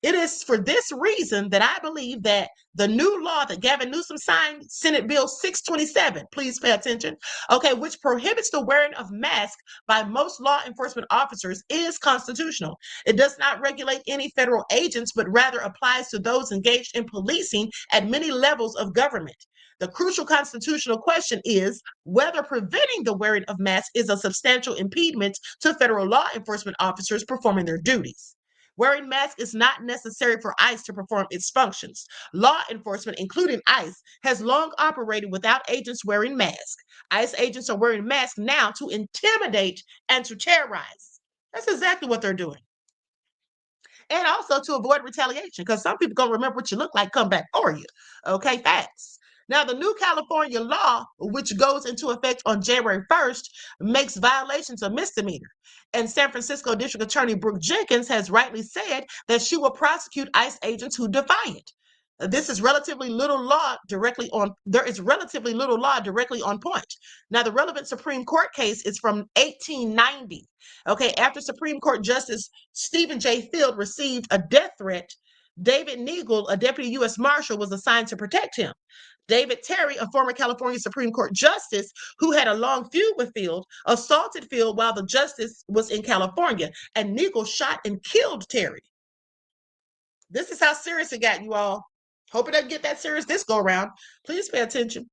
It is for this reason that I believe that the new law that Gavin Newsom signed, Senate Bill 627, please pay attention, okay, which prohibits the wearing of masks by most law enforcement officers, is constitutional. It does not regulate any federal agents, but rather applies to those engaged in policing at many levels of government. The crucial constitutional question is whether preventing the wearing of masks is a substantial impediment to federal law enforcement officers performing their duties. Wearing masks is not necessary for ICE to perform its functions. Law enforcement, including ICE, has long operated without agents wearing masks. ICE agents are wearing masks now to intimidate and to terrorize. That's exactly what they're doing. And also to avoid retaliation, because some people gonna remember what you look like, come back for you. Okay, facts. Now, the new California law, which goes into effect on January 1st, makes violations a misdemeanor. And San Francisco District Attorney Brooke Jenkins has rightly said that she will prosecute ICE agents who defy it. There is relatively little law directly on point. Now, the relevant Supreme Court case is from 1890. Okay, after Supreme Court Justice Stephen J. Field received a death threat, David Neagle, a deputy U.S. Marshal, was assigned to protect him. David Terry, a former California Supreme Court justice who had a long feud with Field, assaulted Field while the justice was in California, and Neagle shot and killed Terry. This is how serious it got, you all. Hope it doesn't get that serious this go around. Please pay attention.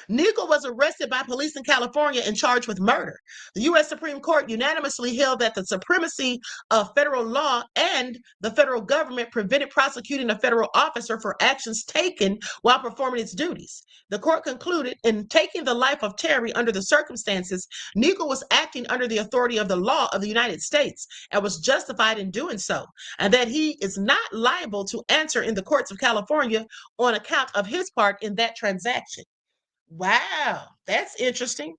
Neagle was arrested by police in California and charged with murder. The U.S. Supreme Court unanimously held that the supremacy of federal law and the federal government prevented prosecuting a federal officer for actions taken while performing its duties. The court concluded in taking the life of Terry under the circumstances, Neagle was acting under the authority of the law of the United States and was justified in doing so, and that he is not liable to answer in the courts of California on account of his part in that transaction. Wow, that's interesting.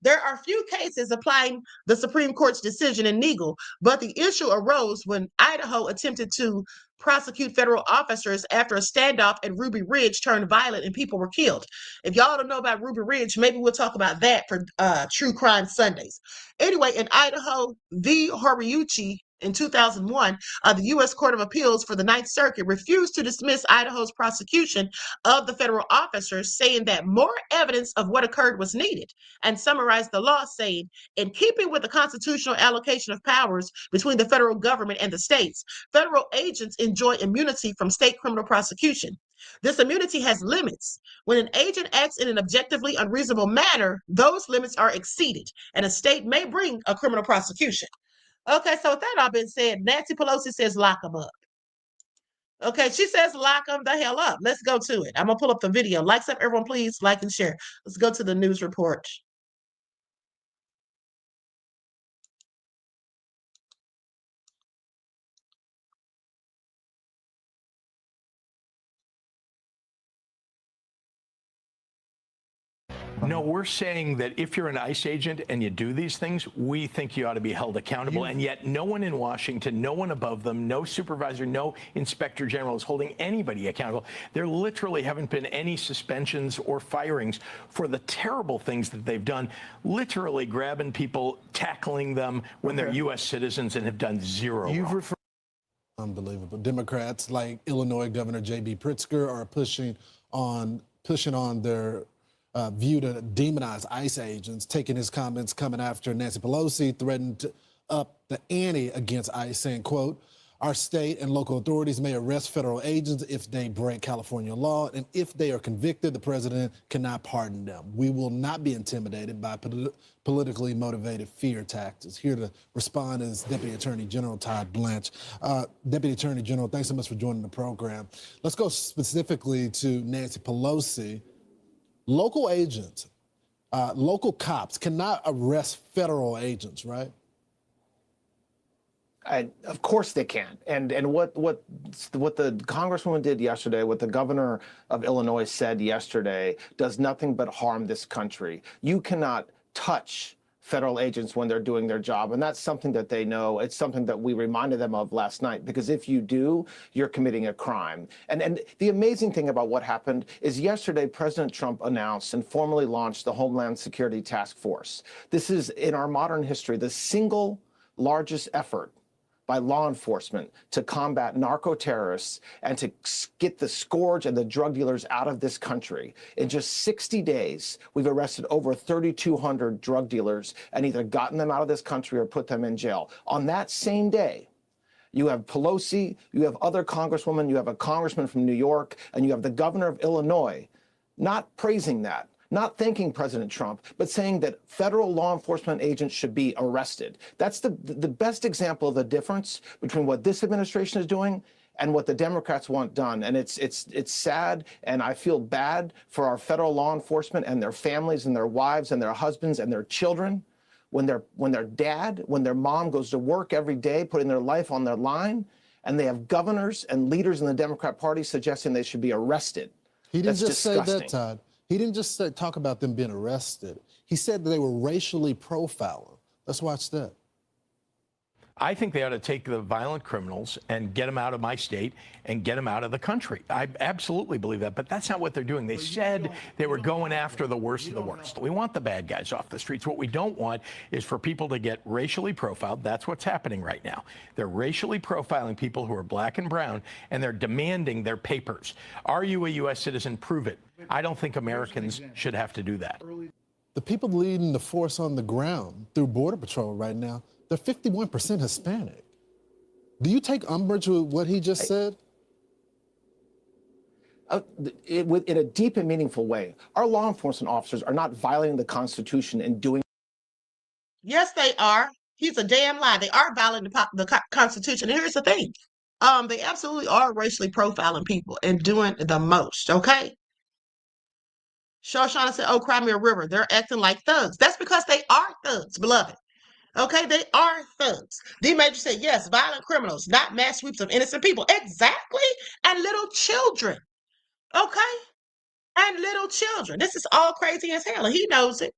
There are few cases applying the Supreme Court's decision in Neagle, but the issue arose when Idaho attempted to prosecute federal officers after a standoff at Ruby Ridge turned violent and people were killed. If y'all don't know about Ruby Ridge, maybe we'll talk about that for True Crime Sundays. Anyway, in Idaho v. Horiuchi, in 2001, the U.S. Court of Appeals for the Ninth Circuit refused to dismiss Idaho's prosecution of the federal officers, saying that more evidence of what occurred was needed, and summarized the law saying, in keeping with the constitutional allocation of powers between the federal government and the states, federal agents enjoy immunity from state criminal prosecution. This immunity has limits. When an agent acts in an objectively unreasonable manner, those limits are exceeded, and a state may bring a criminal prosecution. Okay, so with that all been said, Nancy Pelosi says lock them up. Okay, she says lock them the hell up. Let's go to it. I'm going to pull up the video. Likes up, everyone, please like and share. Let's go to the news report. No, we're saying that if you're an ICE agent and you do these things, we think you ought to be held accountable. And yet no one in Washington, no one above them, no supervisor, no inspector general is holding anybody accountable. There literally haven't been any suspensions or firings for the terrible things that they've done, literally grabbing people, tackling them when they're U.S. citizens and have done zero wrong. Unbelievable. Democrats like Illinois Governor J.B. Pritzker are pushing on their view to demonize ICE agents, taking his comments coming after Nancy Pelosi threatened to up the ante against ICE, saying, quote, our state and local authorities may arrest federal agents if they break California law, and if they are convicted, the president cannot pardon them. We will not be intimidated by politically motivated fear tactics. Here to respond is Deputy Attorney General Todd Blanche. Deputy Attorney General, thanks so much for joining the program. Let's go specifically to Nancy Pelosi. Local agents, local cops cannot arrest federal agents, right? Of course they can. And what the Congresswoman did yesterday, what the governor of Illinois said yesterday, does nothing but harm this country. You cannot touch federal agents when they're doing their job. And that's something that they know. It's something that we reminded them of last night, because if you do, you're committing a crime. And the amazing thing about what happened is yesterday, President Trump announced and formally launched the Homeland Security Task Force. This is, in our modern history, the single largest effort by law enforcement to combat narco-terrorists and to get the scourge and the drug dealers out of this country. In just 60 days, we've arrested over 3,200 drug dealers and either gotten them out of this country or put them in jail. On that same day, you have Pelosi, you have other congresswomen, you have a congressman from New York, and you have the governor of Illinois not praising that, not thanking President Trump, but saying that federal law enforcement agents should be arrested. That's the best example of the difference between what this administration is doing and what the Democrats want done. And it's sad, and I feel bad for our federal law enforcement and their families and their wives and their husbands and their children when their mom goes to work every day putting their life on their line, and they have governors and leaders in the Democrat Party suggesting they should be arrested. He didn't That's just say disgusting. that, Todd. He didn't just talk about them being arrested. He said that they were racially profiling. Let's watch that. I think they ought to take the violent criminals and get them out of my state and get them out of the country. I absolutely believe that, but that's not what they're doing. They said they were going after the worst of the worst. We want the bad guys off the streets. What we don't want is for people to get racially profiled. That's what's happening right now. They're racially profiling people who are black and brown, and they're demanding their papers. Are you a U.S. citizen? Prove it. I don't think Americans should have to do that. The people leading the force on the ground through Border Patrol right now, they're 51% Hispanic. Do you take umbrage with what he just said? In a deep and meaningful way. Our law enforcement officers are not violating the Constitution and doing. Yes, they are. He's a damn lie. They are violating the Constitution. And here's the thing. They absolutely are racially profiling people and doing the most, okay? Shoshana said, oh, cry me a river. They're acting like thugs. That's because they are thugs, beloved. Okay, they are thugs. D Major said, yes, violent criminals, not mass sweeps of innocent people. Exactly. And little children. Okay? And little children. This is all crazy as hell. And he knows it.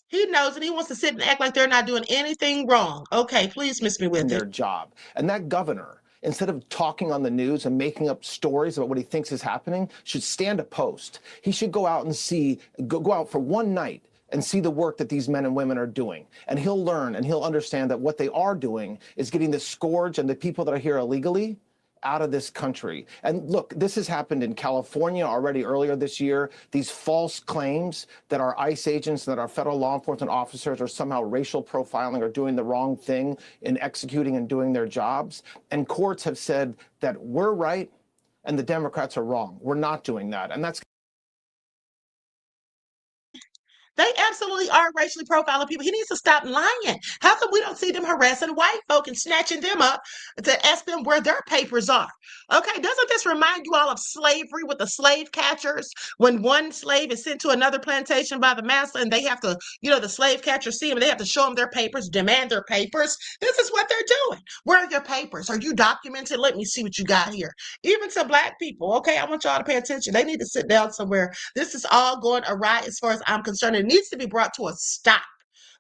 He knows it. He wants to sit and act like they're not doing anything wrong. Okay, please miss me with their it. job. And that governor, instead of talking on the news and making up stories about what he thinks is happening, should stand a post. He should go out and go out for one night and see the work that these men and women are doing. And he'll learn and he'll understand that what they are doing is getting the scourge and the people that are here illegally out of this country. And look, this has happened in California already earlier this year. These false claims that our ICE agents and that our federal law enforcement officers are somehow racial profiling or doing the wrong thing in executing and doing their jobs. And courts have said that we're right and the Democrats are wrong. We're not doing that. And that's They absolutely are racially profiling people. He needs to stop lying. How come we don't see them harassing white folk and snatching them up to ask them where their papers are? Okay, doesn't this remind you all of slavery with the slave catchers? When one slave is sent to another plantation by the master and they have to, the slave catchers see them, they have to show them their papers, demand their papers. This is what they're doing. Where are your papers? Are you documented? Let me see what you got here. Even to black people, okay, I want y'all to pay attention. They need to sit down somewhere. This is all going awry as far as I'm concerned. It needs to be brought to a stop.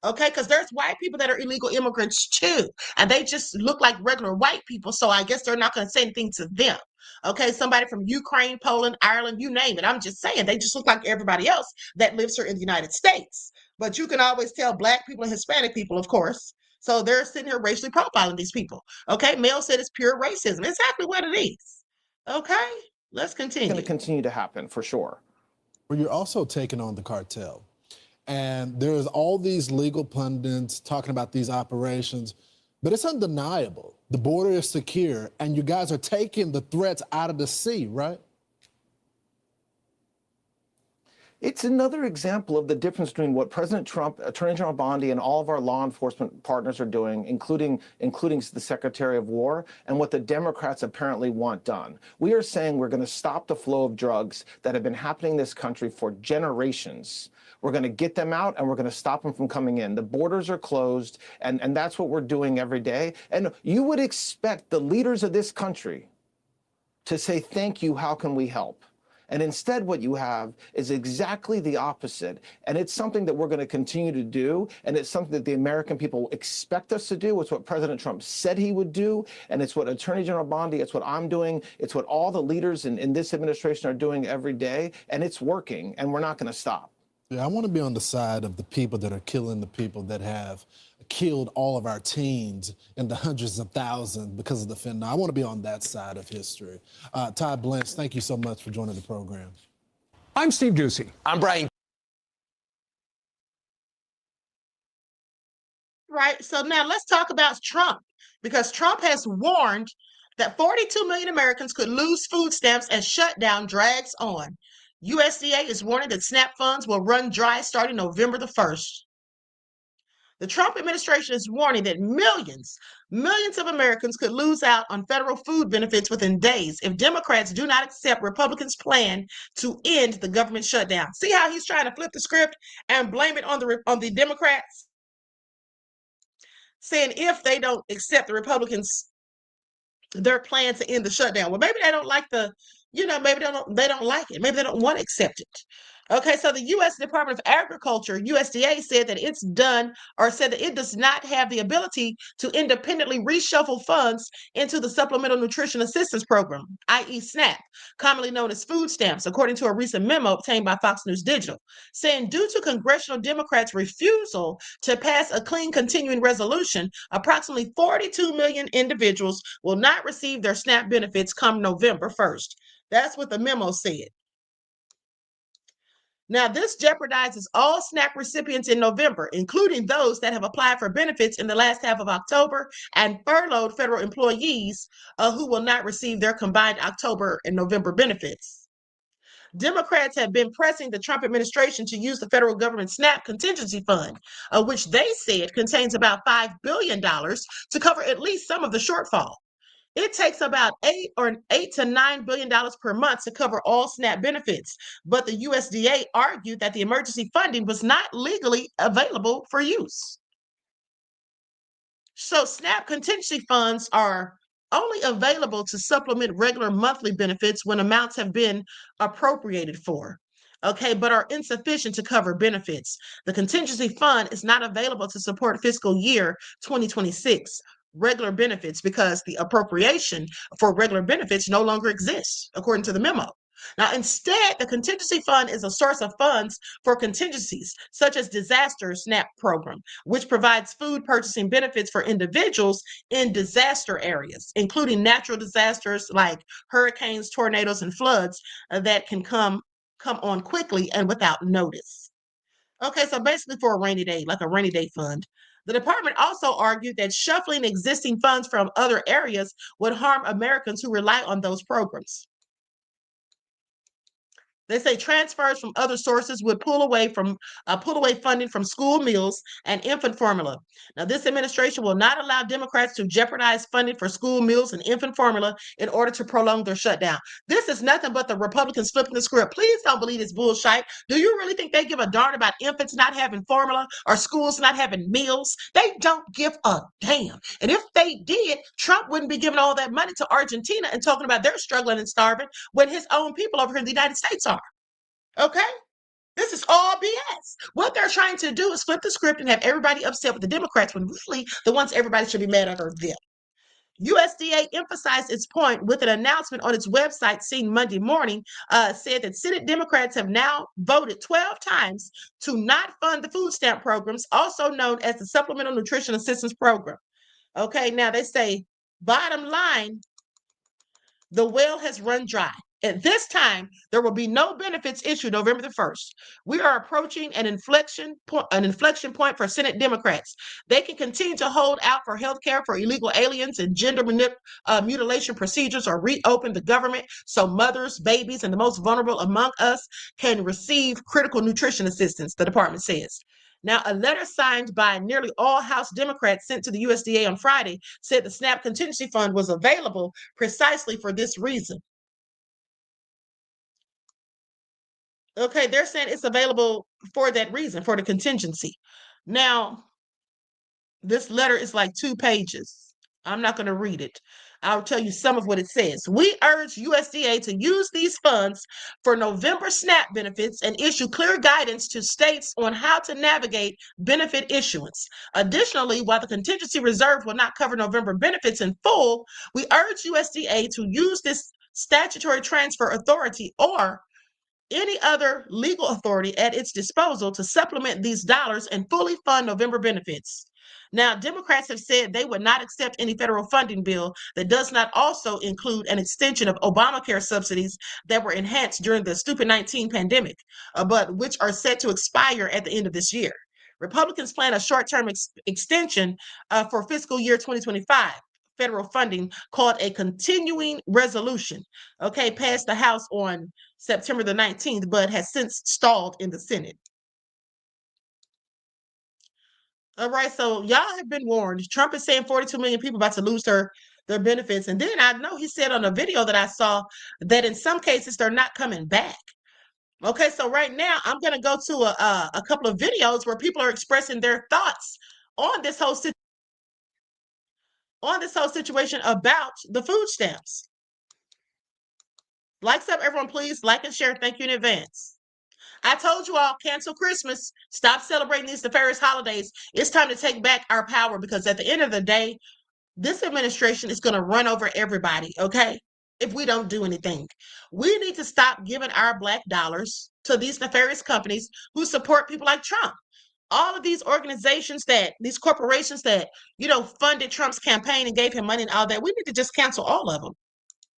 Okay, because there's white people that are illegal immigrants too, and they just look like regular white people, so I guess they're not going to say anything to them. Okay, somebody from Ukraine, Poland, Ireland, you name it. I'm just saying, they just look like everybody else that lives here in the United States. But you can always tell black people and Hispanic people, of course. So they're sitting here racially profiling these people. Okay, Mel said it's pure racism. Exactly what it is. Okay, let's continue. It's going to continue to happen for sure. Well, you're also taking on the cartel. And there's all these legal pundits talking about these operations, but it's undeniable. The border is secure, and you guys are taking the threats out of the sea, right? It's another example of the difference between what President Trump, Attorney General Bondi, and all of our law enforcement partners are doing, including the Secretary of War, and what the Democrats apparently want done. We are saying we're going to stop the flow of drugs that have been happening in this country for generations. We're going to get them out, and we're going to stop them from coming in. The borders are closed, and that's what we're doing every day. And you would expect the leaders of this country to say, thank you, how can we help? And instead, what you have is exactly the opposite. And it's something that we're going to continue to do. And it's something that the American people expect us to do. It's what President Trump said he would do. And it's what Attorney General Bondi, it's what I'm doing. It's what all the leaders in this administration are doing every day. And it's working. And we're not going to stop. Yeah, I want to be on the side of the people that are killing the people that have killed all of our teens in the hundreds of thousands because of the fentanyl. I want to be on that side of history. Todd Blentz, thank you so much for joining the program. I'm Steve Doocy. I'm Brian. Right. So now let's talk about Trump, because Trump has warned that 42 million Americans could lose food stamps as shutdown drags on. USDA is warning that SNAP funds will run dry starting November the 1st. The Trump administration is warning that millions of Americans could lose out on federal food benefits within days if Democrats do not accept Republicans' plan to end the government shutdown. See how he's trying to flip the script and blame it on the Democrats? Saying if they don't accept the Republicans, their plan to end the shutdown. Well, maybe they don't like maybe they don't like it. Maybe they don't want to accept it. Okay, so the U.S. Department of Agriculture, USDA, said that it does not have the ability to independently reshuffle funds into the Supplemental Nutrition Assistance Program, i.e. SNAP, commonly known as food stamps, according to a recent memo obtained by Fox News Digital, saying due to congressional Democrats' refusal to pass a clean continuing resolution, approximately 42 million individuals will not receive their SNAP benefits come November 1st. That's what the memo said. Now, this jeopardizes all SNAP recipients in November, including those that have applied for benefits in the last half of October and furloughed federal employees who will not receive their combined October and November benefits. Democrats have been pressing the Trump administration to use the federal government SNAP contingency fund, which they said contains about $5 billion to cover at least some of the shortfall. It takes about $8 to $9 billion per month to cover all SNAP benefits, but the USDA argued that the emergency funding was not legally available for use. So SNAP contingency funds are only available to supplement regular monthly benefits when amounts have been appropriated for. Okay, but are insufficient to cover benefits. The contingency fund is not available to support fiscal year 2026 regular benefits because the appropriation for regular benefits no longer exists, according to the memo. Now, instead, the contingency fund is a source of funds for contingencies, such as disaster SNAP program, which provides food purchasing benefits for individuals in disaster areas, including natural disasters like hurricanes, tornadoes, and floods that can come on quickly and without notice. Okay, so basically for a rainy day, like a rainy day fund. The department also argued that shuffling existing funds from other areas would harm Americans who rely on those programs. They say transfers from other sources would pull away funding from school meals and infant formula. Now, this administration will not allow Democrats to jeopardize funding for school meals and infant formula in order to prolong their shutdown. This is nothing but the Republicans flipping the script. Please don't believe this bullshit. Do you really think they give a darn about infants not having formula or schools not having meals? They don't give a damn. And if they did, Trump wouldn't be giving all that money to Argentina and talking about they're struggling and starving when his own people over here in the United States are. Okay? This is all BS. What they're trying to do is flip the script and have everybody upset with the Democrats when really the ones everybody should be mad at are them. USDA emphasized its point with an announcement on its website seen Monday morning, said that Senate Democrats have now voted 12 times to not fund the food stamp programs, also known as the Supplemental Nutrition Assistance Program. Okay, now they say, bottom line, the well has run dry. At this time, there will be no benefits issued November the 1st. We are approaching an inflection point for Senate Democrats. They can continue to hold out for health care for illegal aliens and gender mutilation procedures, or reopen the government so mothers, babies, and the most vulnerable among us can receive critical nutrition assistance, the department says. Now, a letter signed by nearly all House Democrats sent to the USDA on Friday said the SNAP contingency fund was available precisely for this reason. Okay, they're saying it's available for that reason, for the contingency. Now, this letter is like 2 pages. I'm not going to read it. I'll tell you some of what it says. We urge USDA to use these funds for November SNAP benefits and issue clear guidance to states on how to navigate benefit issuance. Additionally, while the contingency reserve will not cover November benefits in full, we urge USDA to use this statutory transfer authority or any other legal authority at its disposal to supplement these dollars and fully fund November benefits. Now, Democrats have said they would not accept any federal funding bill that does not also include an extension of Obamacare subsidies that were enhanced during the stupid 19 pandemic, but which are set to expire at the end of this year. Republicans plan a short-term extension for fiscal year 2025 federal funding called a continuing resolution, okay, passed the House on September the 19th, but has since stalled in the Senate. All right, so y'all have been warned. Trump is saying 42 million people about to lose their benefits. And then I know he said on a video that I saw that in some cases they're not coming back. Okay, so right now I'm going to go to a couple of videos where people are expressing their thoughts on this whole situation about the food stamps. Likes up, everyone, please. Like and share. Thank you in advance. I told you all, cancel Christmas. Stop celebrating these nefarious holidays. It's time to take back our power, because at the end of the day, this administration is going to run over everybody, okay? If we don't do anything. We need to stop giving our black dollars to these nefarious companies who support people like Trump. All of these organizations these corporations that, funded Trump's campaign and gave him money and all that, we need to just cancel all of them.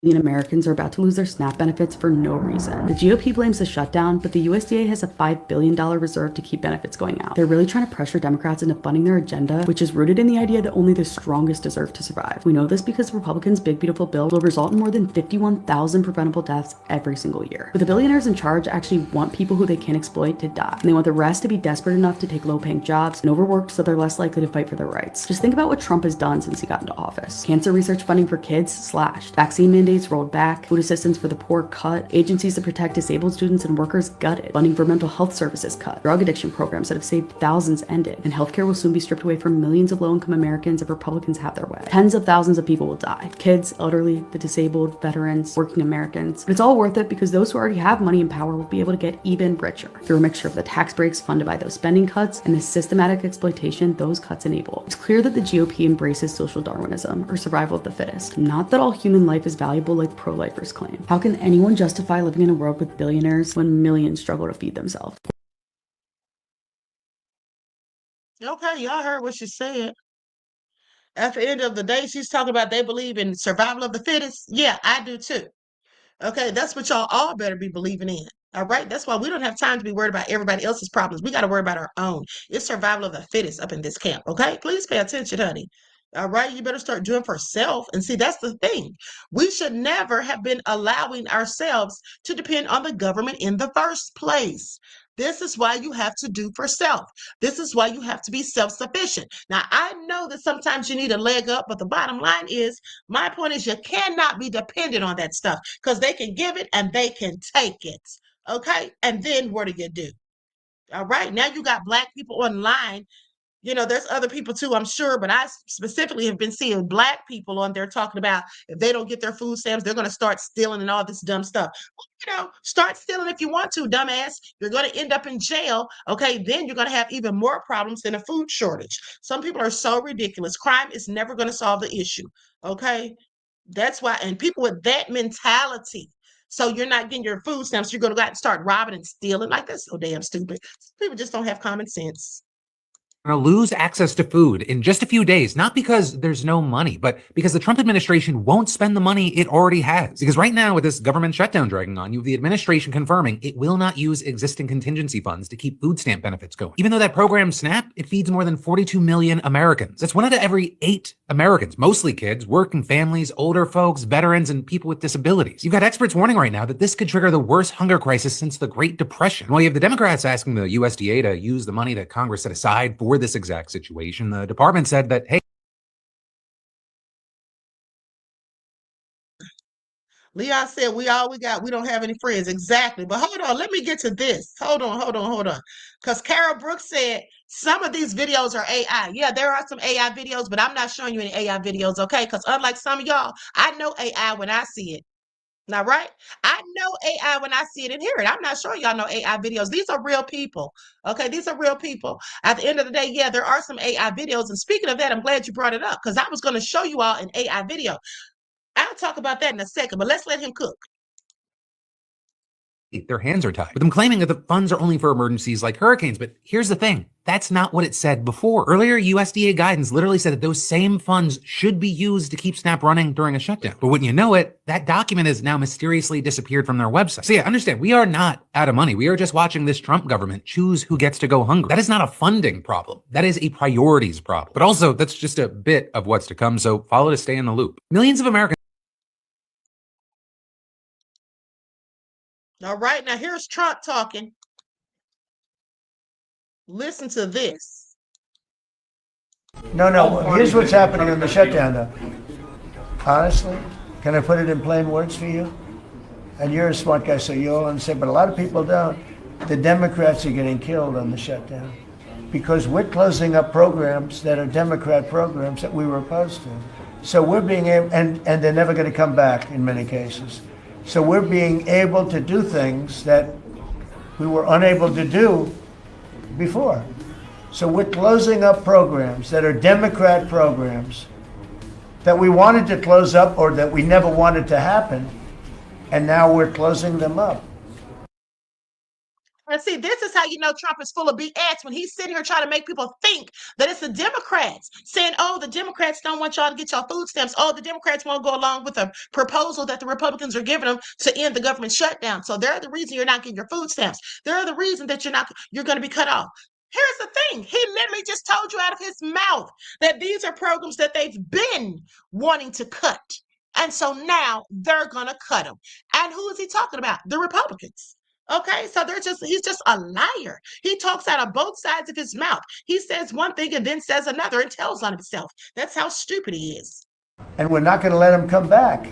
Americans are about to lose their SNAP benefits for no reason. The GOP blames the shutdown, but the USDA has a $5 billion reserve to keep benefits going out. They're really trying to pressure Democrats into funding their agenda, which is rooted in the idea that only the strongest deserve to survive. We know this because Republicans' big beautiful bill will result in more than 51,000 preventable deaths every single year. But the billionaires in charge actually want people who they can exploit to die, and they want the rest to be desperate enough to take low-paying jobs and overworked so they're less likely to fight for their rights. Just think about what Trump has done since he got into office. Cancer research funding for kids slashed, vaccine mandates rolled back, food assistance for the poor cut, agencies to protect disabled students and workers gutted, funding for mental health services cut, drug addiction programs that have saved thousands ended, and healthcare will soon be stripped away from millions of low-income Americans if Republicans have their way. Tens of thousands of people will die. Kids, elderly, the disabled, veterans, working Americans. But it's all worth it because those who already have money and power will be able to get even richer through a mixture of the tax breaks funded by those spending cuts and the systematic exploitation those cuts enable. It's clear that the GOP embraces social Darwinism, or survival of the fittest. Not that all human life is valuable like pro-lifers claim. How can anyone justify living in a world with billionaires when millions struggle to feed themselves? Okay, y'all heard what she said. At the end of the day, she's talking about they believe in survival of the fittest. Yeah, I do too. Okay, that's what y'all all better be believing in. All right, that's why we don't have time to be worried about everybody else's problems. We got to worry about our own. It's survival of the fittest up in this camp. Okay, please pay attention, honey. All right, you better start doing for self. And see, that's the thing. We should never have been allowing ourselves to depend on the government in the first place. This is why you have to do for self. This is why you have to be self-sufficient. Now, I know that sometimes you need a leg up, but the bottom line is, my point is, you cannot be dependent on that stuff because they can give it and they can take it. Okay, and then what do? All right, now you got Black people online. There's other people too, I'm sure, but I specifically have been seeing Black people on there talking about if they don't get their food stamps, they're going to start stealing and all this dumb stuff. Start stealing if you want to, dumbass. You're going to end up in jail. Okay, then you're going to have even more problems than a food shortage. Some people are so ridiculous. Crime is never going to solve the issue. Okay, that's why. And people with that mentality. So you're not getting your food stamps, you're going to go out and start robbing and stealing. Like, that's so damn stupid. People just don't have common sense. Going to lose access to food in just a few days, not because there's no money, but because the Trump administration won't spend the money it already has. Because right now, with this government shutdown dragging on, you have the administration confirming it will not use existing contingency funds to keep food stamp benefits going. Even though that program, SNAP, it feeds more than 42 million Americans. That's 1 out of every 8 Americans, mostly kids, working families, older folks, veterans, and people with disabilities. You've got experts warning right now that this could trigger the worst hunger crisis since the Great Depression. While you have the Democrats asking the USDA to use the money that Congress set aside for this exact situation, the department said that, hey, Leon said, we got, we don't have any friends. Exactly. But hold on, let me get to this. Hold on. Because Carol Brooks said some of these videos are AI. Yeah, there are some AI videos, but I'm not showing you any AI videos, okay? Because unlike some of y'all, I know AI when I see it. Now, right? I know AI when I see it and hear it. I'm not sure y'all know AI videos. These are real people. Okay, these are real people. At the end of the day, yeah, there are some AI videos. And speaking of that, I'm glad you brought it up because I was going to show you all an AI video. I'll talk about that in a second, but let's let him cook. their hands are tied. With them claiming that the funds are only for emergencies like hurricanes. But here's the thing. That's not what it said before. Earlier, USDA guidance literally said that those same funds should be used to keep SNAP running during a shutdown. But wouldn't you know it, that document has now mysteriously disappeared from their website. So yeah, understand, we are not out of money. We are just watching this Trump government choose who gets to go hungry. That is not a funding problem. That is a priorities problem. But also, that's just a bit of what's to come. So follow to stay in the loop. Millions of Americans. All right, now here's Trump talking. Listen to this. No, here's what's happening in the shutdown, though. Honestly, can I put it in plain words for you? And you're a smart guy, so you'll understand, but a lot of people don't. The Democrats are getting killed on the shutdown because we're closing up programs that are Democrat programs that we were opposed to. So we're being able, and they're never going to come back in many cases. So we're being able to do things that we were unable to do before. So we're closing up programs that are Democrat programs that we wanted to close up or that we never wanted to happen, and now we're closing them up. And see, this is how you know Trump is full of BS when he's sitting here trying to make people think that it's the Democrats saying, oh, the Democrats don't want y'all to get y'all food stamps. Oh, the Democrats won't go along with a proposal that the Republicans are giving them to end the government shutdown. So they're the reason you're not getting your food stamps. They're the reason that you're going to be cut off. Here's the thing. He literally just told you out of his mouth that these are programs that they've been wanting to cut. And so now they're going to cut them. And who is he talking about? The Republicans. Okay, so he's just a liar. He talks out of both sides of his mouth. He says one thing and then says another and tells on himself. That's how stupid he is. And we're not going to let them come back.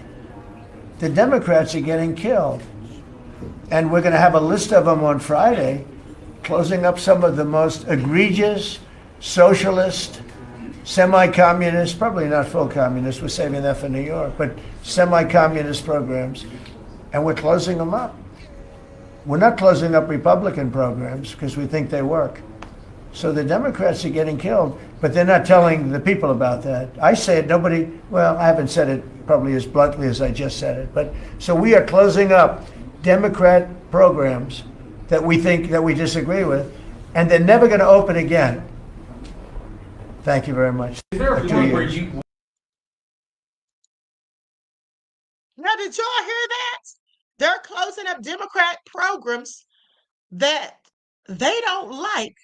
The Democrats are getting killed. And we're going to have a list of them on Friday, closing up some of the most egregious, socialist, semi-communist, probably not full communist, we're saving that for New York, but semi-communist programs, and we're closing them up. We're not closing up Republican programs because we think they work. So the Democrats are getting killed, but they're not telling the people about that. I say it, I haven't said it probably as bluntly as I just said it, but so we are closing up Democrat programs that we disagree with, and they're never going to open again. Thank you very much. Is there a point where you... Now, did y'all hear that? They're closing up Democrat programs that they don't like,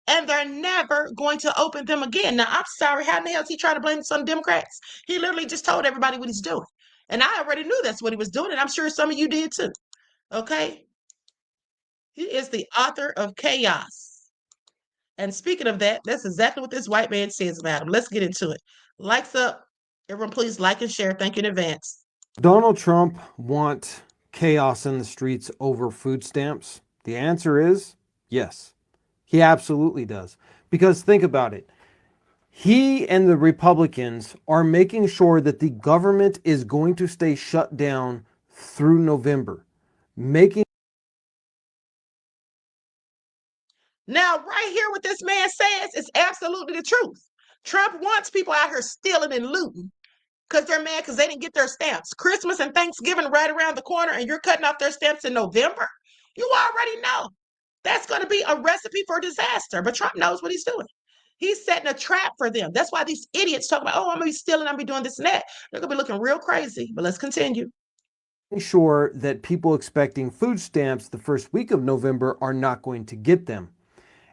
and they're never going to open them again. Now, I'm sorry, how in the hell is he trying to blame this on Democrats? He literally just told everybody what he's doing. And I already knew that's what he was doing, and I'm sure some of you did too. Okay? He is the author of chaos. And speaking of that, that's exactly what this white man says about him. Let's get into it. Likes up. Everyone, please like and share. Thank you in advance. Donald Trump want chaos in the streets over food stamps? The answer is yes. He absolutely does. Because think about it. He and the Republicans are making sure that the government is going to stay shut down through November. Now, right here, what this man says is absolutely the truth. Trump wants people out here stealing and looting because they're mad because they didn't get their stamps. Christmas and Thanksgiving right around the corner, and you're cutting off their stamps in November. You already know that's going to be a recipe for disaster. But Trump knows what he's doing. He's setting a trap for them. That's why these idiots talk about, oh, I'm going to be stealing, I'm going to be doing this and that. They're going to be looking real crazy. But let's continue. Sure that people expecting food stamps the first week of November are not going to get them.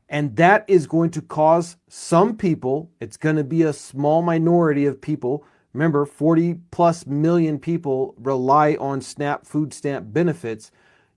And that is going to cause some people, it's going to be a small minority of people. Remember, 40 plus million people rely on SNAP food stamp benefits.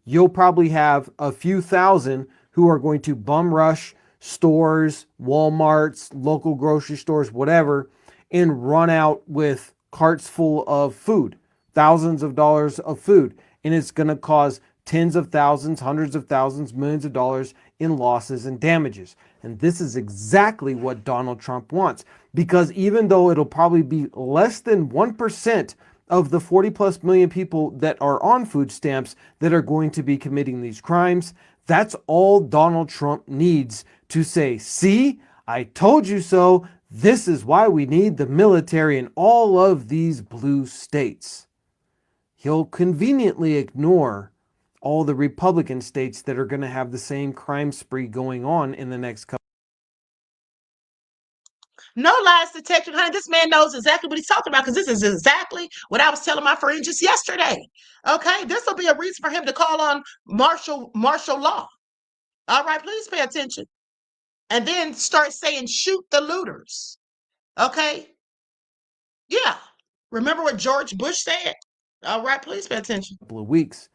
You'll probably have a few thousand who are going to bum rush stores, Walmarts, local grocery stores, whatever, and run out with carts full of food, thousands of dollars of food. And it's going to cause tens of thousands, hundreds of thousands, millions of dollars in losses and damages. And this is exactly what Donald Trump wants, because even though it'll probably be less than 1% of the 40 plus million people that are on food stamps that are going to be committing these crimes, that's all Donald Trump needs to say, see, I told you so. This is why we need the military in all of these blue states. He'll conveniently ignore all the Republican states that are going to have the same crime spree going on in the next couple. No lies detected, honey. This man knows exactly what he's talking about because this is exactly what I was telling my friend just yesterday. Okay, this will be a reason for him to call on martial law. All right, please pay attention. And then start saying, shoot the looters. Okay? Yeah. Remember what George Bush said? All right, please pay attention. Couple of weeks.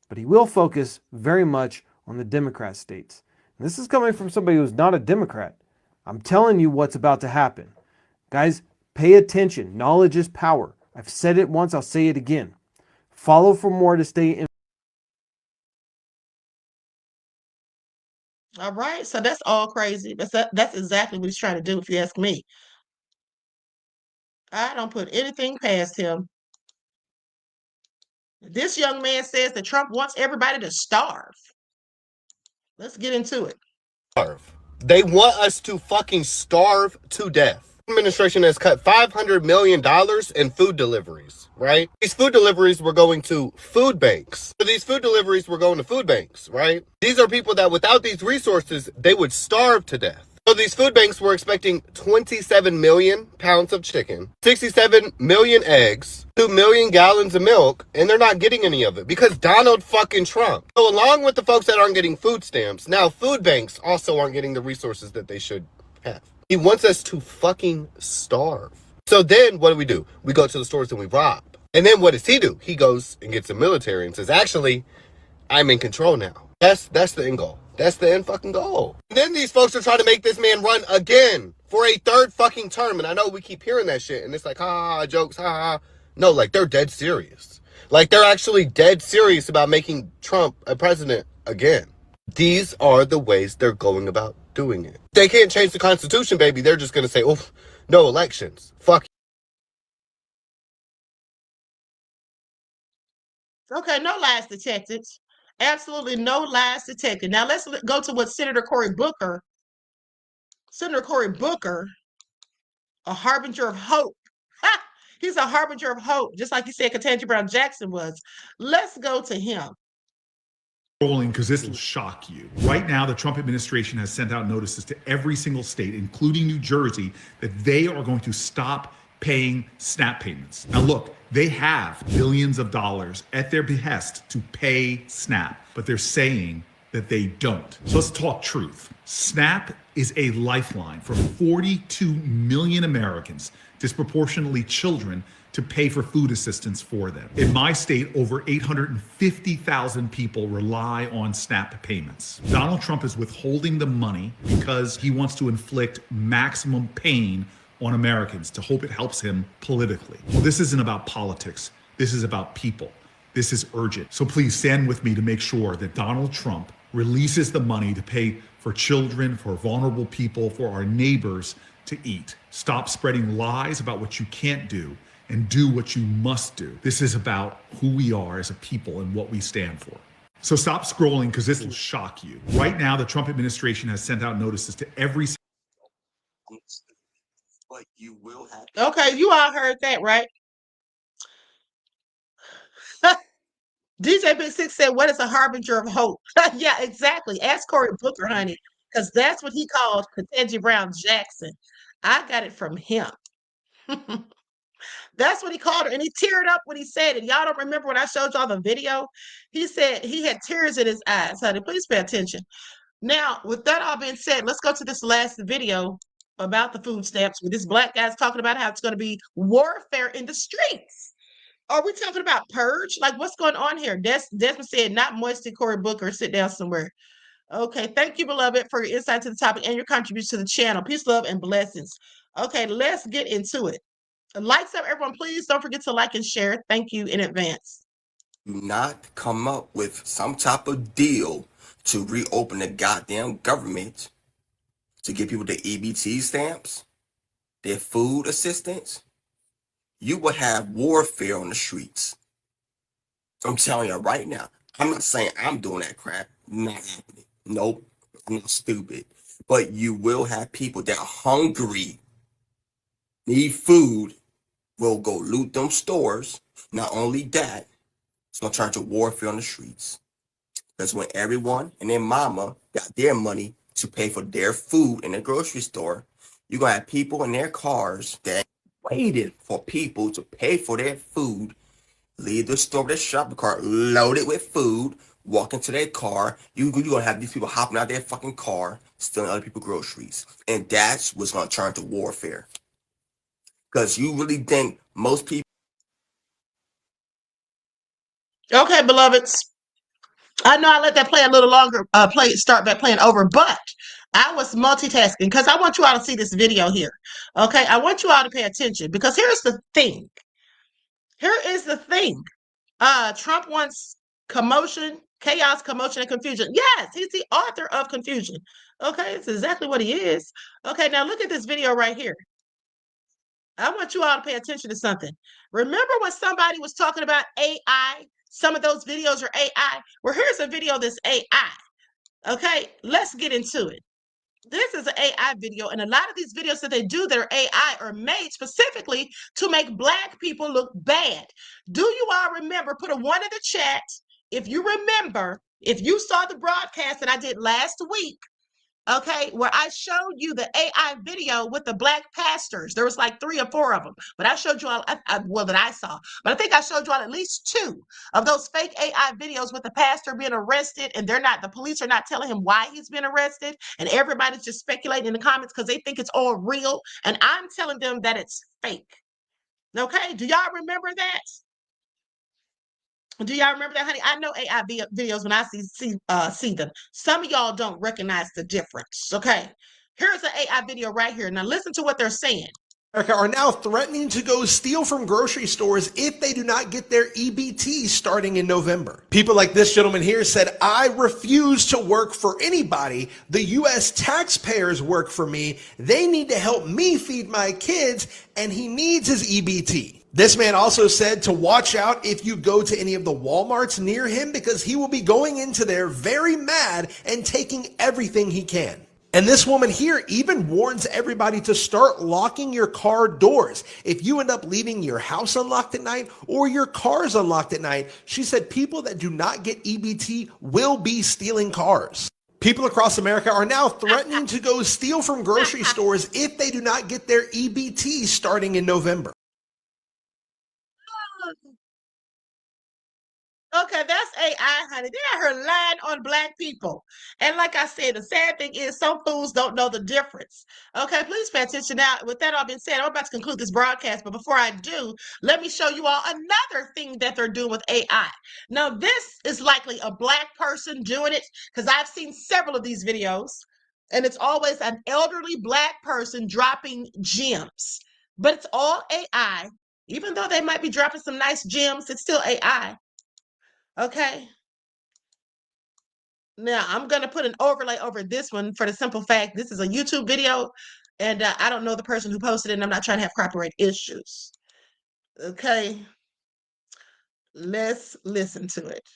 But he will focus very much on the Democrat states. And this is coming from somebody who's not a Democrat. I'm telling you what's about to happen. Guys, pay attention. Knowledge is power. I've said it once, I'll say it again. Follow for more to stay in. All right, so that's all crazy. That's exactly what he's trying to do, if you ask me. I don't put anything past him. This young man says that Trump wants everybody to starve. Let's get into it. They want us to fucking starve to death. The administration has cut $500 million in food deliveries, right? These food deliveries were going to food banks. So these food deliveries were going to food banks, right? These are people that without these resources, they would starve to death. So these food banks were expecting 27 million pounds of chicken, 67 million eggs, 2 million gallons of milk, and they're not getting any of it because Donald fucking Trump. So along with the folks that aren't getting food stamps, now food banks also aren't getting the resources that they should have. He wants us to fucking starve. So then what do? We go to the stores and we rob. And then what does he do? He goes and gets the military and says, actually, I'm in control now. That's the end goal. That's the end fucking goal. And then these folks are trying to make this man run again for a third fucking term. And I know we keep hearing that shit. And it's like, ha, jokes, ha. No, like, they're dead serious. Like, they're actually dead serious about making Trump a president again. These are the ways they're going about doing it. They can't change the Constitution, baby. They're just going to say, oh, no elections. Fuck. Okay, no lies detected. Absolutely no lies detected. Now let's go to what Senator Cory Booker, a harbinger of hope. Ha! He's a harbinger of hope, just like you said Ketanji Brown Jackson was. Let's go to him. Because this will shock you. Right now, the Trump administration has sent out notices to every single state, including New Jersey, that they are going to stop paying SNAP payments. Now look, they have billions of dollars at their behest to pay SNAP, but they're saying that they don't. So let's talk truth. SNAP is a lifeline for 42 million Americans, disproportionately children, to pay for food assistance for them. In my state, over 850,000 people rely on SNAP payments. Donald Trump is withholding the money because he wants to inflict maximum pain on Americans to hope it helps him politically. Well, this isn't about politics. This is about people. This is urgent. So please stand with me to make sure that Donald Trump releases the money to pay for children, for vulnerable people, for our neighbors to eat. Stop spreading lies about what you can't do and do what you must do. This is about who we are as a people and what we stand for. So stop scrolling because this will shock you. Right now, the Trump administration has sent out notices to every... But you will have... Okay, you all heard that, right? DJ Big Six said, what is a harbinger of hope? Yeah, exactly. Ask Cory Booker, honey, because that's what he called Ketanji Brown Jackson. I got it from him. That's what he called her. And he teared up when he said it. Y'all don't remember when I showed y'all the video? He said he had tears in his eyes, honey. Please pay attention. Now, with that all being said, let's go to this last video about the food stamps where this black guy's talking about how it's going to be warfare in the streets. Are we talking about purge? Like, what's going on here? Desmond said, not moisty Cory Booker. Sit down somewhere. Okay, thank you, beloved, for your insight to the topic and your contribution to the channel. Peace, love, and blessings. Okay, let's get into it. Lights up, everyone. Please don't forget to like and share. Thank you in advance. Do not come up with some type of deal to reopen the goddamn government to give people the EBT stamps, their food assistance. You would have warfare on the streets. I'm telling you right now. I'm not saying I'm doing that crap. Not happening. Nope. I'm not stupid. But you will have people that are hungry, need food, will go loot them stores. Not only that, it's going to turn to warfare on the streets. Because when everyone and their mama got their money to pay for their food in the grocery store, you're going to have people in their cars that waited for people to pay for their food, leave the store with their shopping cart loaded with food, walk into their car. You're going to have these people hopping out their fucking car, stealing other people's groceries. And that's what's going to turn to warfare. Because you really think most people... Okay, beloveds. I know I let that play a little longer, start back playing over, but I was multitasking because I want you all to see this video here. Okay, I want you all to pay attention because here's the thing. Here is the thing. Trump wants commotion, chaos, commotion, and confusion. Yes, he's the author of confusion. Okay, it's exactly what he is. Okay, now look at this video right here. I want you all to pay attention to something. Remember when somebody was talking about AI? Some of those videos are AI. Well, here's a video that's AI. Okay, let's get into it. This is an AI video, and a lot of these videos that they do that are AI are made specifically to make Black people look bad. Do you all remember? Put a 1 in the chat if you remember, if you saw the broadcast that I did last week, okay, where I showed you the AI video with the Black pastors. There was like 3 or 4 of them, but I showed you all, well, that I saw, but I think I showed you all at least 2 of those fake AI videos with the pastor being arrested, and the police are not telling him why he's been arrested, and everybody's just speculating in the comments because they think it's all real, and I'm telling them that it's fake. Okay, do y'all remember that? Do y'all remember that, honey? I know AI videos when I see them. Some of y'all don't recognize the difference, okay? Here's an AI video right here. Now listen to what they're saying. America are now threatening to go steal from grocery stores if they do not get their EBT starting in November. People like this gentleman here said, I refuse to work for anybody. The U.S. taxpayers work for me. They need to help me feed my kids, and he needs his EBT. This man also said to watch out if you go to any of the Walmarts near him because he will be going into there very mad and taking everything he can. And this woman here even warns everybody to start locking your car doors. If you end up leaving your house unlocked at night or your car's unlocked at night, she said people that do not get EBT will be stealing cars. People across America are now threatening to go steal from grocery stores if they do not get their EBT starting in November. Okay, that's AI, honey. They are her lying on Black people. And like I said, the sad thing is some fools don't know the difference. Okay, please pay attention. Now, with that all being said, I'm about to conclude this broadcast. But before I do, let me show you all another thing that they're doing with AI. Now, this is likely a Black person doing it because I've seen several of these videos. And it's always an elderly Black person dropping gems. But it's all AI. Even though they might be dropping some nice gems, it's still AI. Okay. Now I'm going to put an overlay over this one for the simple fact this is a YouTube video and I don't know the person who posted it and I'm not trying to have copyright issues. Okay. Let's listen to it.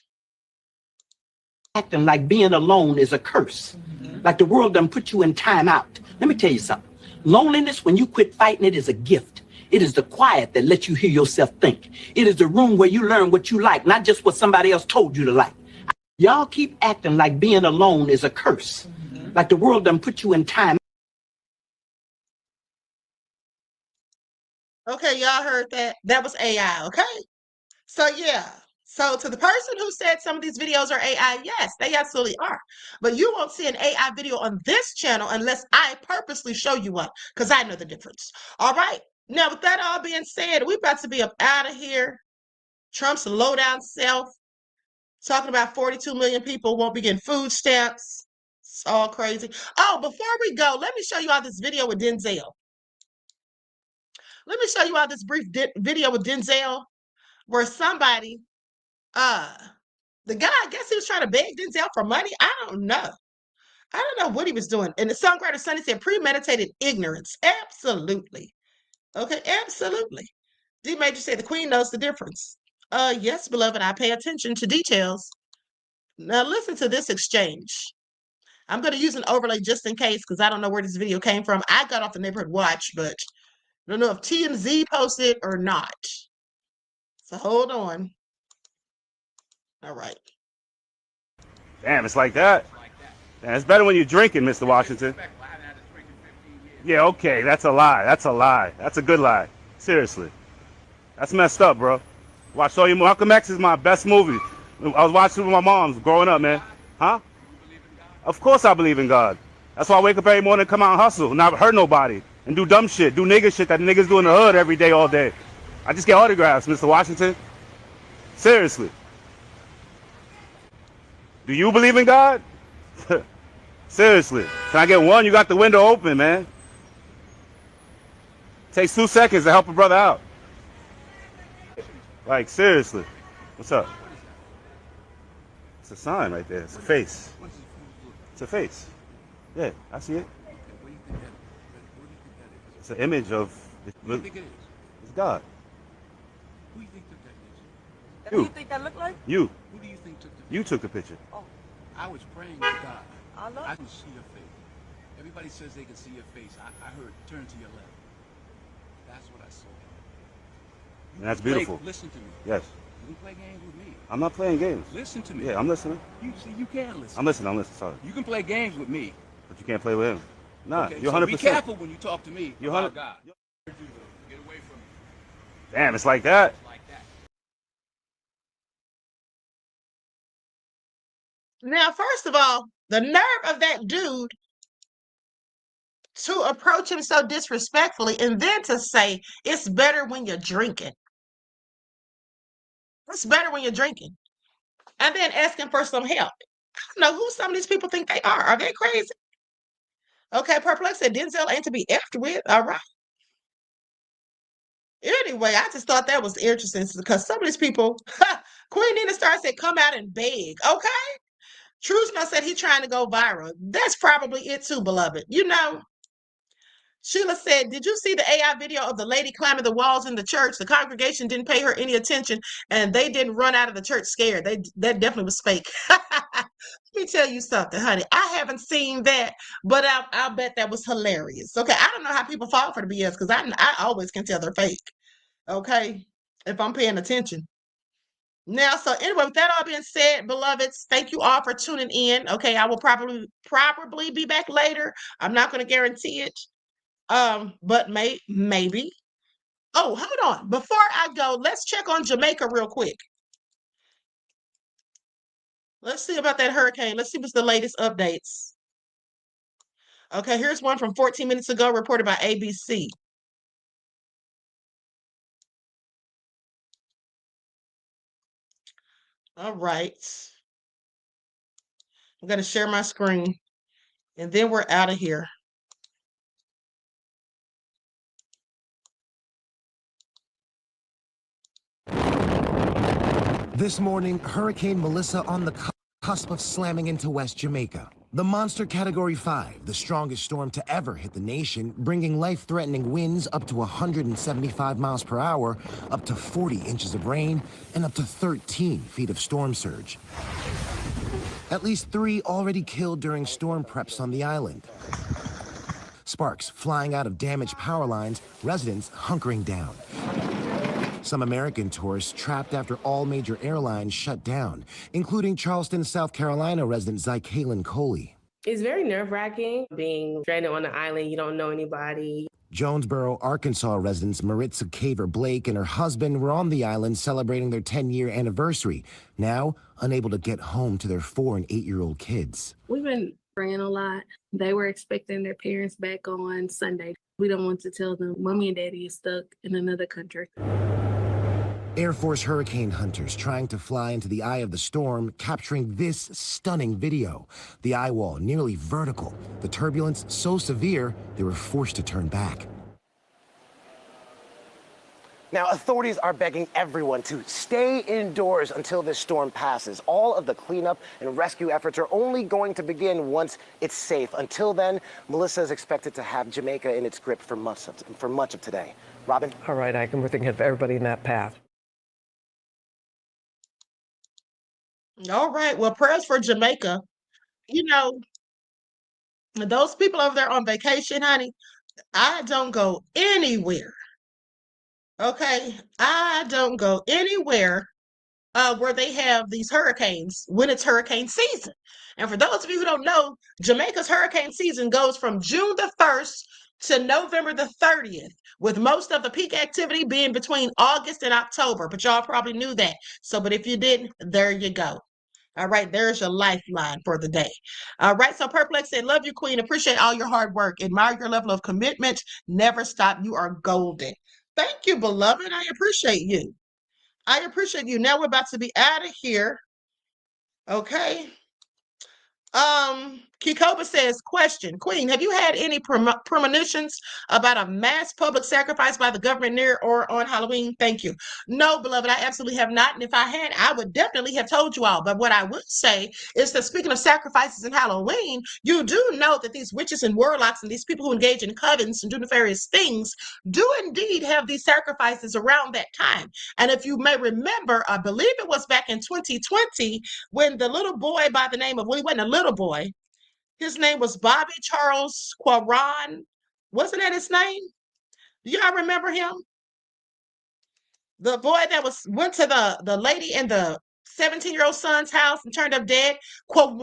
Acting like being alone is a curse. Like the world done put you in timeout. Let me tell you something. Loneliness, when you quit fighting it, is a gift. It is the quiet that lets you hear yourself think. It is the room where you learn what you like, not just what somebody else told you to like. Y'all keep acting like being alone is a curse. Like the world done put you in time. Okay, y'all heard that? That was AI, okay? So yeah. So to the person who said some of these videos are AI, yes, they absolutely are. But you won't see an AI video on this channel unless I purposely show you one, because I know the difference. All right. Now, with that all being said, we're about to be up out of here. Trump's low-down self talking about 42 million people won't be getting food stamps. It's all crazy. Oh, before we go, let me show you all this video with Denzel. Let me show you all this brief video with Denzel where somebody, the guy, I guess he was trying to beg Denzel for money. I don't know. I don't know what he was doing. And the songwriter Sonny said premeditated ignorance. Absolutely. Okay, absolutely. D Major said the Queen knows the difference. Yes, beloved, I pay attention to details. Now listen to this exchange. I'm going to use an overlay just in case because I don't know where this video came from. I got off the Neighborhood Watch, but I don't know if TMZ posted or not. So hold on. All right. Damn, it's like that. Damn, it's better when you're drinking, Mr. Washington. Yeah, okay, that's a lie. That's a lie. That's a good lie. Seriously. That's messed up, bro. Watch all your Malcolm X is my best movie. I was watching it with my moms growing up, man. Huh? Of course I believe in God. That's why I wake up every morning and come out and hustle, not hurt nobody, and do dumb shit, do nigga shit that niggas do in the hood every day, all day. I just get autographs, Mr. Washington. Seriously. Do you believe in God? Seriously. Can I get one? You got the window open, man. Takes 2 seconds to help a brother out. Like, seriously. What's up? It's a sign right there. It's a face. It's a face. Yeah, I see it. It's an image of... It's God. Who do you think took that picture? You. Who do you think that looked like? You. Who do you think took the picture? You took the picture. Oh, I was praying to God. I can see your face. Everybody says they can see your face. I heard turn to your left. That's what I saw. And that's beautiful. Listen to me. Yes. You can play games with me. I'm not playing games. Listen to me. Yeah, I'm listening. You see, you can listen. I'm listening. Sorry. You can play games with me. But you can't play with him. Nah, Okay, you're so 100%. be careful when you talk to me You're about 100. God. Get away from me. Damn, it's like that. Now, first of all, the nerve of that dude to approach him so disrespectfully and then to say it's better when you're drinking. It's better when you're drinking. And then asking for some help. I don't know who some of these people think they are. Are they crazy? Okay, Perplex said Denzel ain't to be effed with. All right. Anyway, I just thought that was interesting because some of these people, Queen Nina Star said, come out and beg. Okay. Trusma said he's trying to go viral. That's probably it too, beloved. You know, Sheila said, did you see the AI video of the lady climbing the walls in the church? The congregation didn't pay her any attention and they didn't run out of the church scared. That definitely was fake. Let me tell you something, honey. I haven't seen that, but I'll bet that was hilarious. Okay, I don't know how people fall for the BS because I always can tell they're fake. Okay, if I'm paying attention. Now, so anyway, with that all being said, beloveds, thank you all for tuning in. Okay, I will probably be back later. I'm not going to guarantee it. But maybe. Oh, hold on. Before I go, let's check on Jamaica real quick. Let's see about that hurricane. Let's see what's the latest updates. Okay, here's one from 14 minutes ago, reported by ABC. All right. I'm going to share my screen, and then we're out of here. This morning, Hurricane Melissa on the cusp of slamming into West Jamaica. The monster Category 5, the strongest storm to ever hit the nation, bringing life-threatening winds up to 175 miles per hour, up to 40 inches of rain, and up to 13 feet of storm surge. At least 3 already killed during storm preps on the island. Sparks flying out of damaged power lines, residents hunkering down. Some American tourists trapped after all major airlines shut down, including Charleston, South Carolina resident Zykaelin Coley. It's very nerve-wracking being stranded on the island. You don't know anybody. Jonesboro, Arkansas residents Maritza Caver Blake and her husband were on the island celebrating their 10-year anniversary, now unable to get home to their 4- and 8-year-old kids. We've been praying a lot. They were expecting their parents back on Sunday. We don't want to tell them Mommy and Daddy is stuck in another country. Air Force hurricane hunters trying to fly into the eye of the storm, capturing this stunning video. The eye wall nearly vertical, the turbulence so severe they were forced to turn back. Now, authorities are begging everyone to stay indoors until this storm passes. All of the cleanup and rescue efforts are only going to begin once it's safe. Until then, Melissa is expected to have Jamaica in its grip for much of today. Robin? All right, Ike, and we're thinking of everybody in that path. All right. Well, prayers for Jamaica. You know, those people over there on vacation, honey, I don't go anywhere. Okay? I don't go anywhere where they have these hurricanes when it's hurricane season. And for those of you who don't know, Jamaica's hurricane season goes from June the 1st to November the 30th, with most of the peak activity being between August and October. But y'all probably knew that. So, but if you didn't, there you go. All right, there's your lifeline for the day. All right, so Perplex said, love you, Queen. Appreciate all your hard work. Admire your level of commitment. Never stop. You are golden. Thank you, beloved. I appreciate you. I appreciate you. Now we're about to be out of here. Okay. Kikoba says, question, Queen, have you had any premonitions about a mass public sacrifice by the government near or on Halloween? Thank you. No, beloved, I absolutely have not. And if I had, I would definitely have told you all. But what I would say is that speaking of sacrifices in Halloween, you do know that these witches and warlocks and these people who engage in covens and do nefarious things do indeed have these sacrifices around that time. And if you may remember, I believe it was back in 2020 when the little boy by the name of, well, he wasn't a little boy. His name was Bobby Charles Quaron. Wasn't that his name? Do y'all remember him? The boy that went to the lady in the 17-year-old son's house and turned up dead. Quaron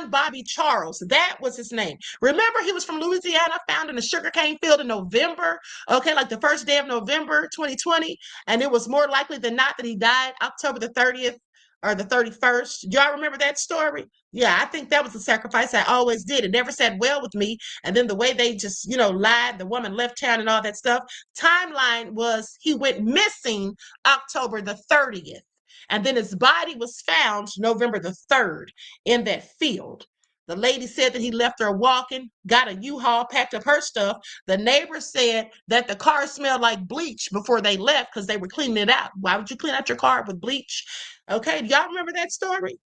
Bobby Charles. That was his name. Remember, he was from Louisiana, found in a sugarcane field in November. Okay, like the first day of November 2020. And it was more likely than not that he died October the 30th. Or the 31st. Y'all remember that story? Yeah, I think that was the sacrifice I always did. It never sat well with me. And then the way they just, lied, the woman left town and all that stuff. Timeline was he went missing October the 30th. And then his body was found November the 3rd in that field. The lady said that he left her walking, got a U-Haul, packed up her stuff. The neighbor said that the car smelled like bleach before they left because they were cleaning it out. Why would you clean out your car with bleach? Okay, do y'all remember that story?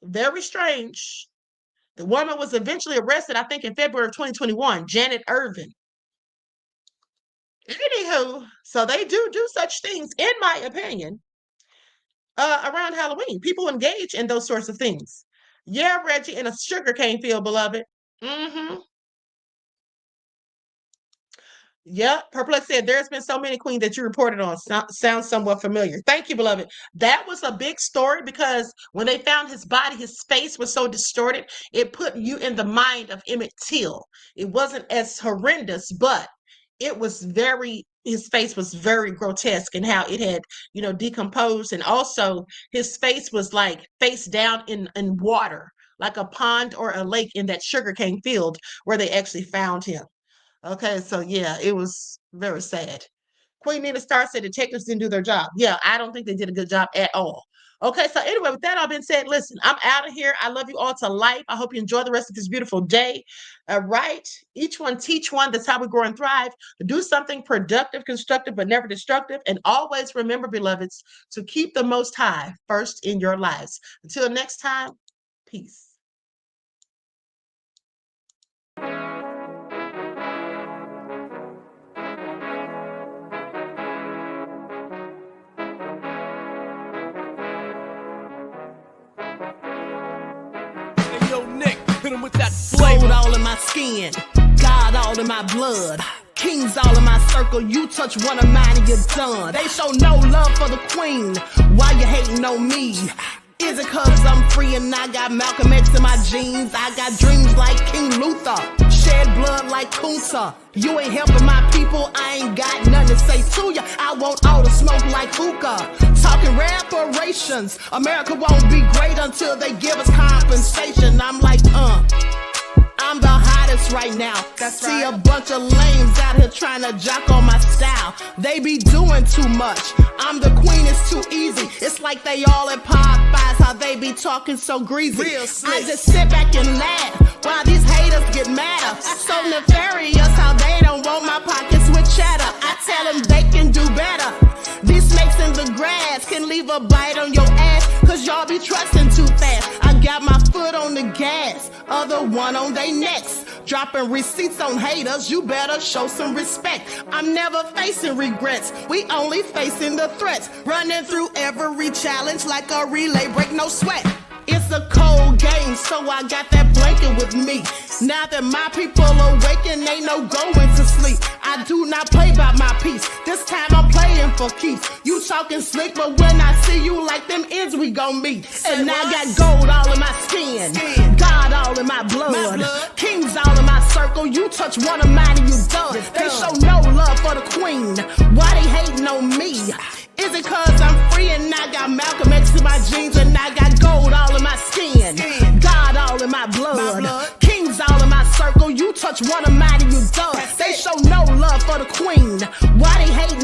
Very strange. The woman was eventually arrested, I think, in February of 2021, Janet Irvin. Anywho, so they do such things, in my opinion, around Halloween. People engage in those sorts of things. Yeah, Reggie, in a sugarcane field, beloved. Mm-hmm. Yeah, Perplex said, there's been so many, Queen, that you reported on. Sounds somewhat familiar. Thank you, beloved. That was a big story because when they found his body, his face was so distorted, it put you in the mind of Emmett Till. It wasn't as horrendous, but it was his face was very grotesque and how it had, decomposed. And also his face was like face down in water, like a pond or a lake in that sugarcane field where they actually found him. Okay, so yeah, it was very sad. Queen Nina Star said detectives didn't do their job. Yeah, I don't think they did a good job at all. Okay, so anyway, with that all being said, listen, I'm out of here. I love you all to life. I hope you enjoy the rest of this beautiful day. All right, each one teach one. That's how we grow and thrive. Do something productive, constructive, but never destructive. And always remember, beloveds, to keep the Most High first in your lives. Until next time, peace. With that gold all in my skin, God all in my blood, kings all in my circle. You touch one of mine and you're done. They show no love for the queen. Why you hating on me? Is it cause I'm free and I got Malcolm X in my jeans? I got dreams like King Luther, shed blood like Kunta. You ain't helping my people, I ain't got nothing to say to ya. I want all the smoke like hookah. Talking reparations, America won't be great until they give us compensation. I'm like, I'm the hottest right now. See a bunch of lames out here trying to jock on my style. They be doing too much. I'm the queen, it's too easy. It's like they all at Popeyes, how they be talking so greasy. I just sit back and laugh while these haters get madder. So nefarious how they don't want my pockets with cheddar. I tell them they can do better. These snakes in the grass can leave a bite on your ass, cause y'all be trusting too fast. I got my foot on the gas, other one on they necks. Dropping receipts on haters, you better show some respect. I'm never facing regrets, we only facing the threats. Running through every challenge like a relay, break no sweat. It's a cold game, so I got that blanket with me. Now that my people awaken, ain't no going to sleep. I do not play by my piece, this time I'm playing for for keeps. You talking slick, but when I see you like them ends, we gon' meet. And I got gold all in my skin, God all in my blood, kings all in my circle. You touch one of mine and you done. They show no love for the queen. Why they hating on me? Is it cause I'm free and I got Malcolm X in my jeans and I got gold all in my skin, God all in my blood, kings all in my circle. You touch one of mine and you done. They show no love for the queen. Why they hating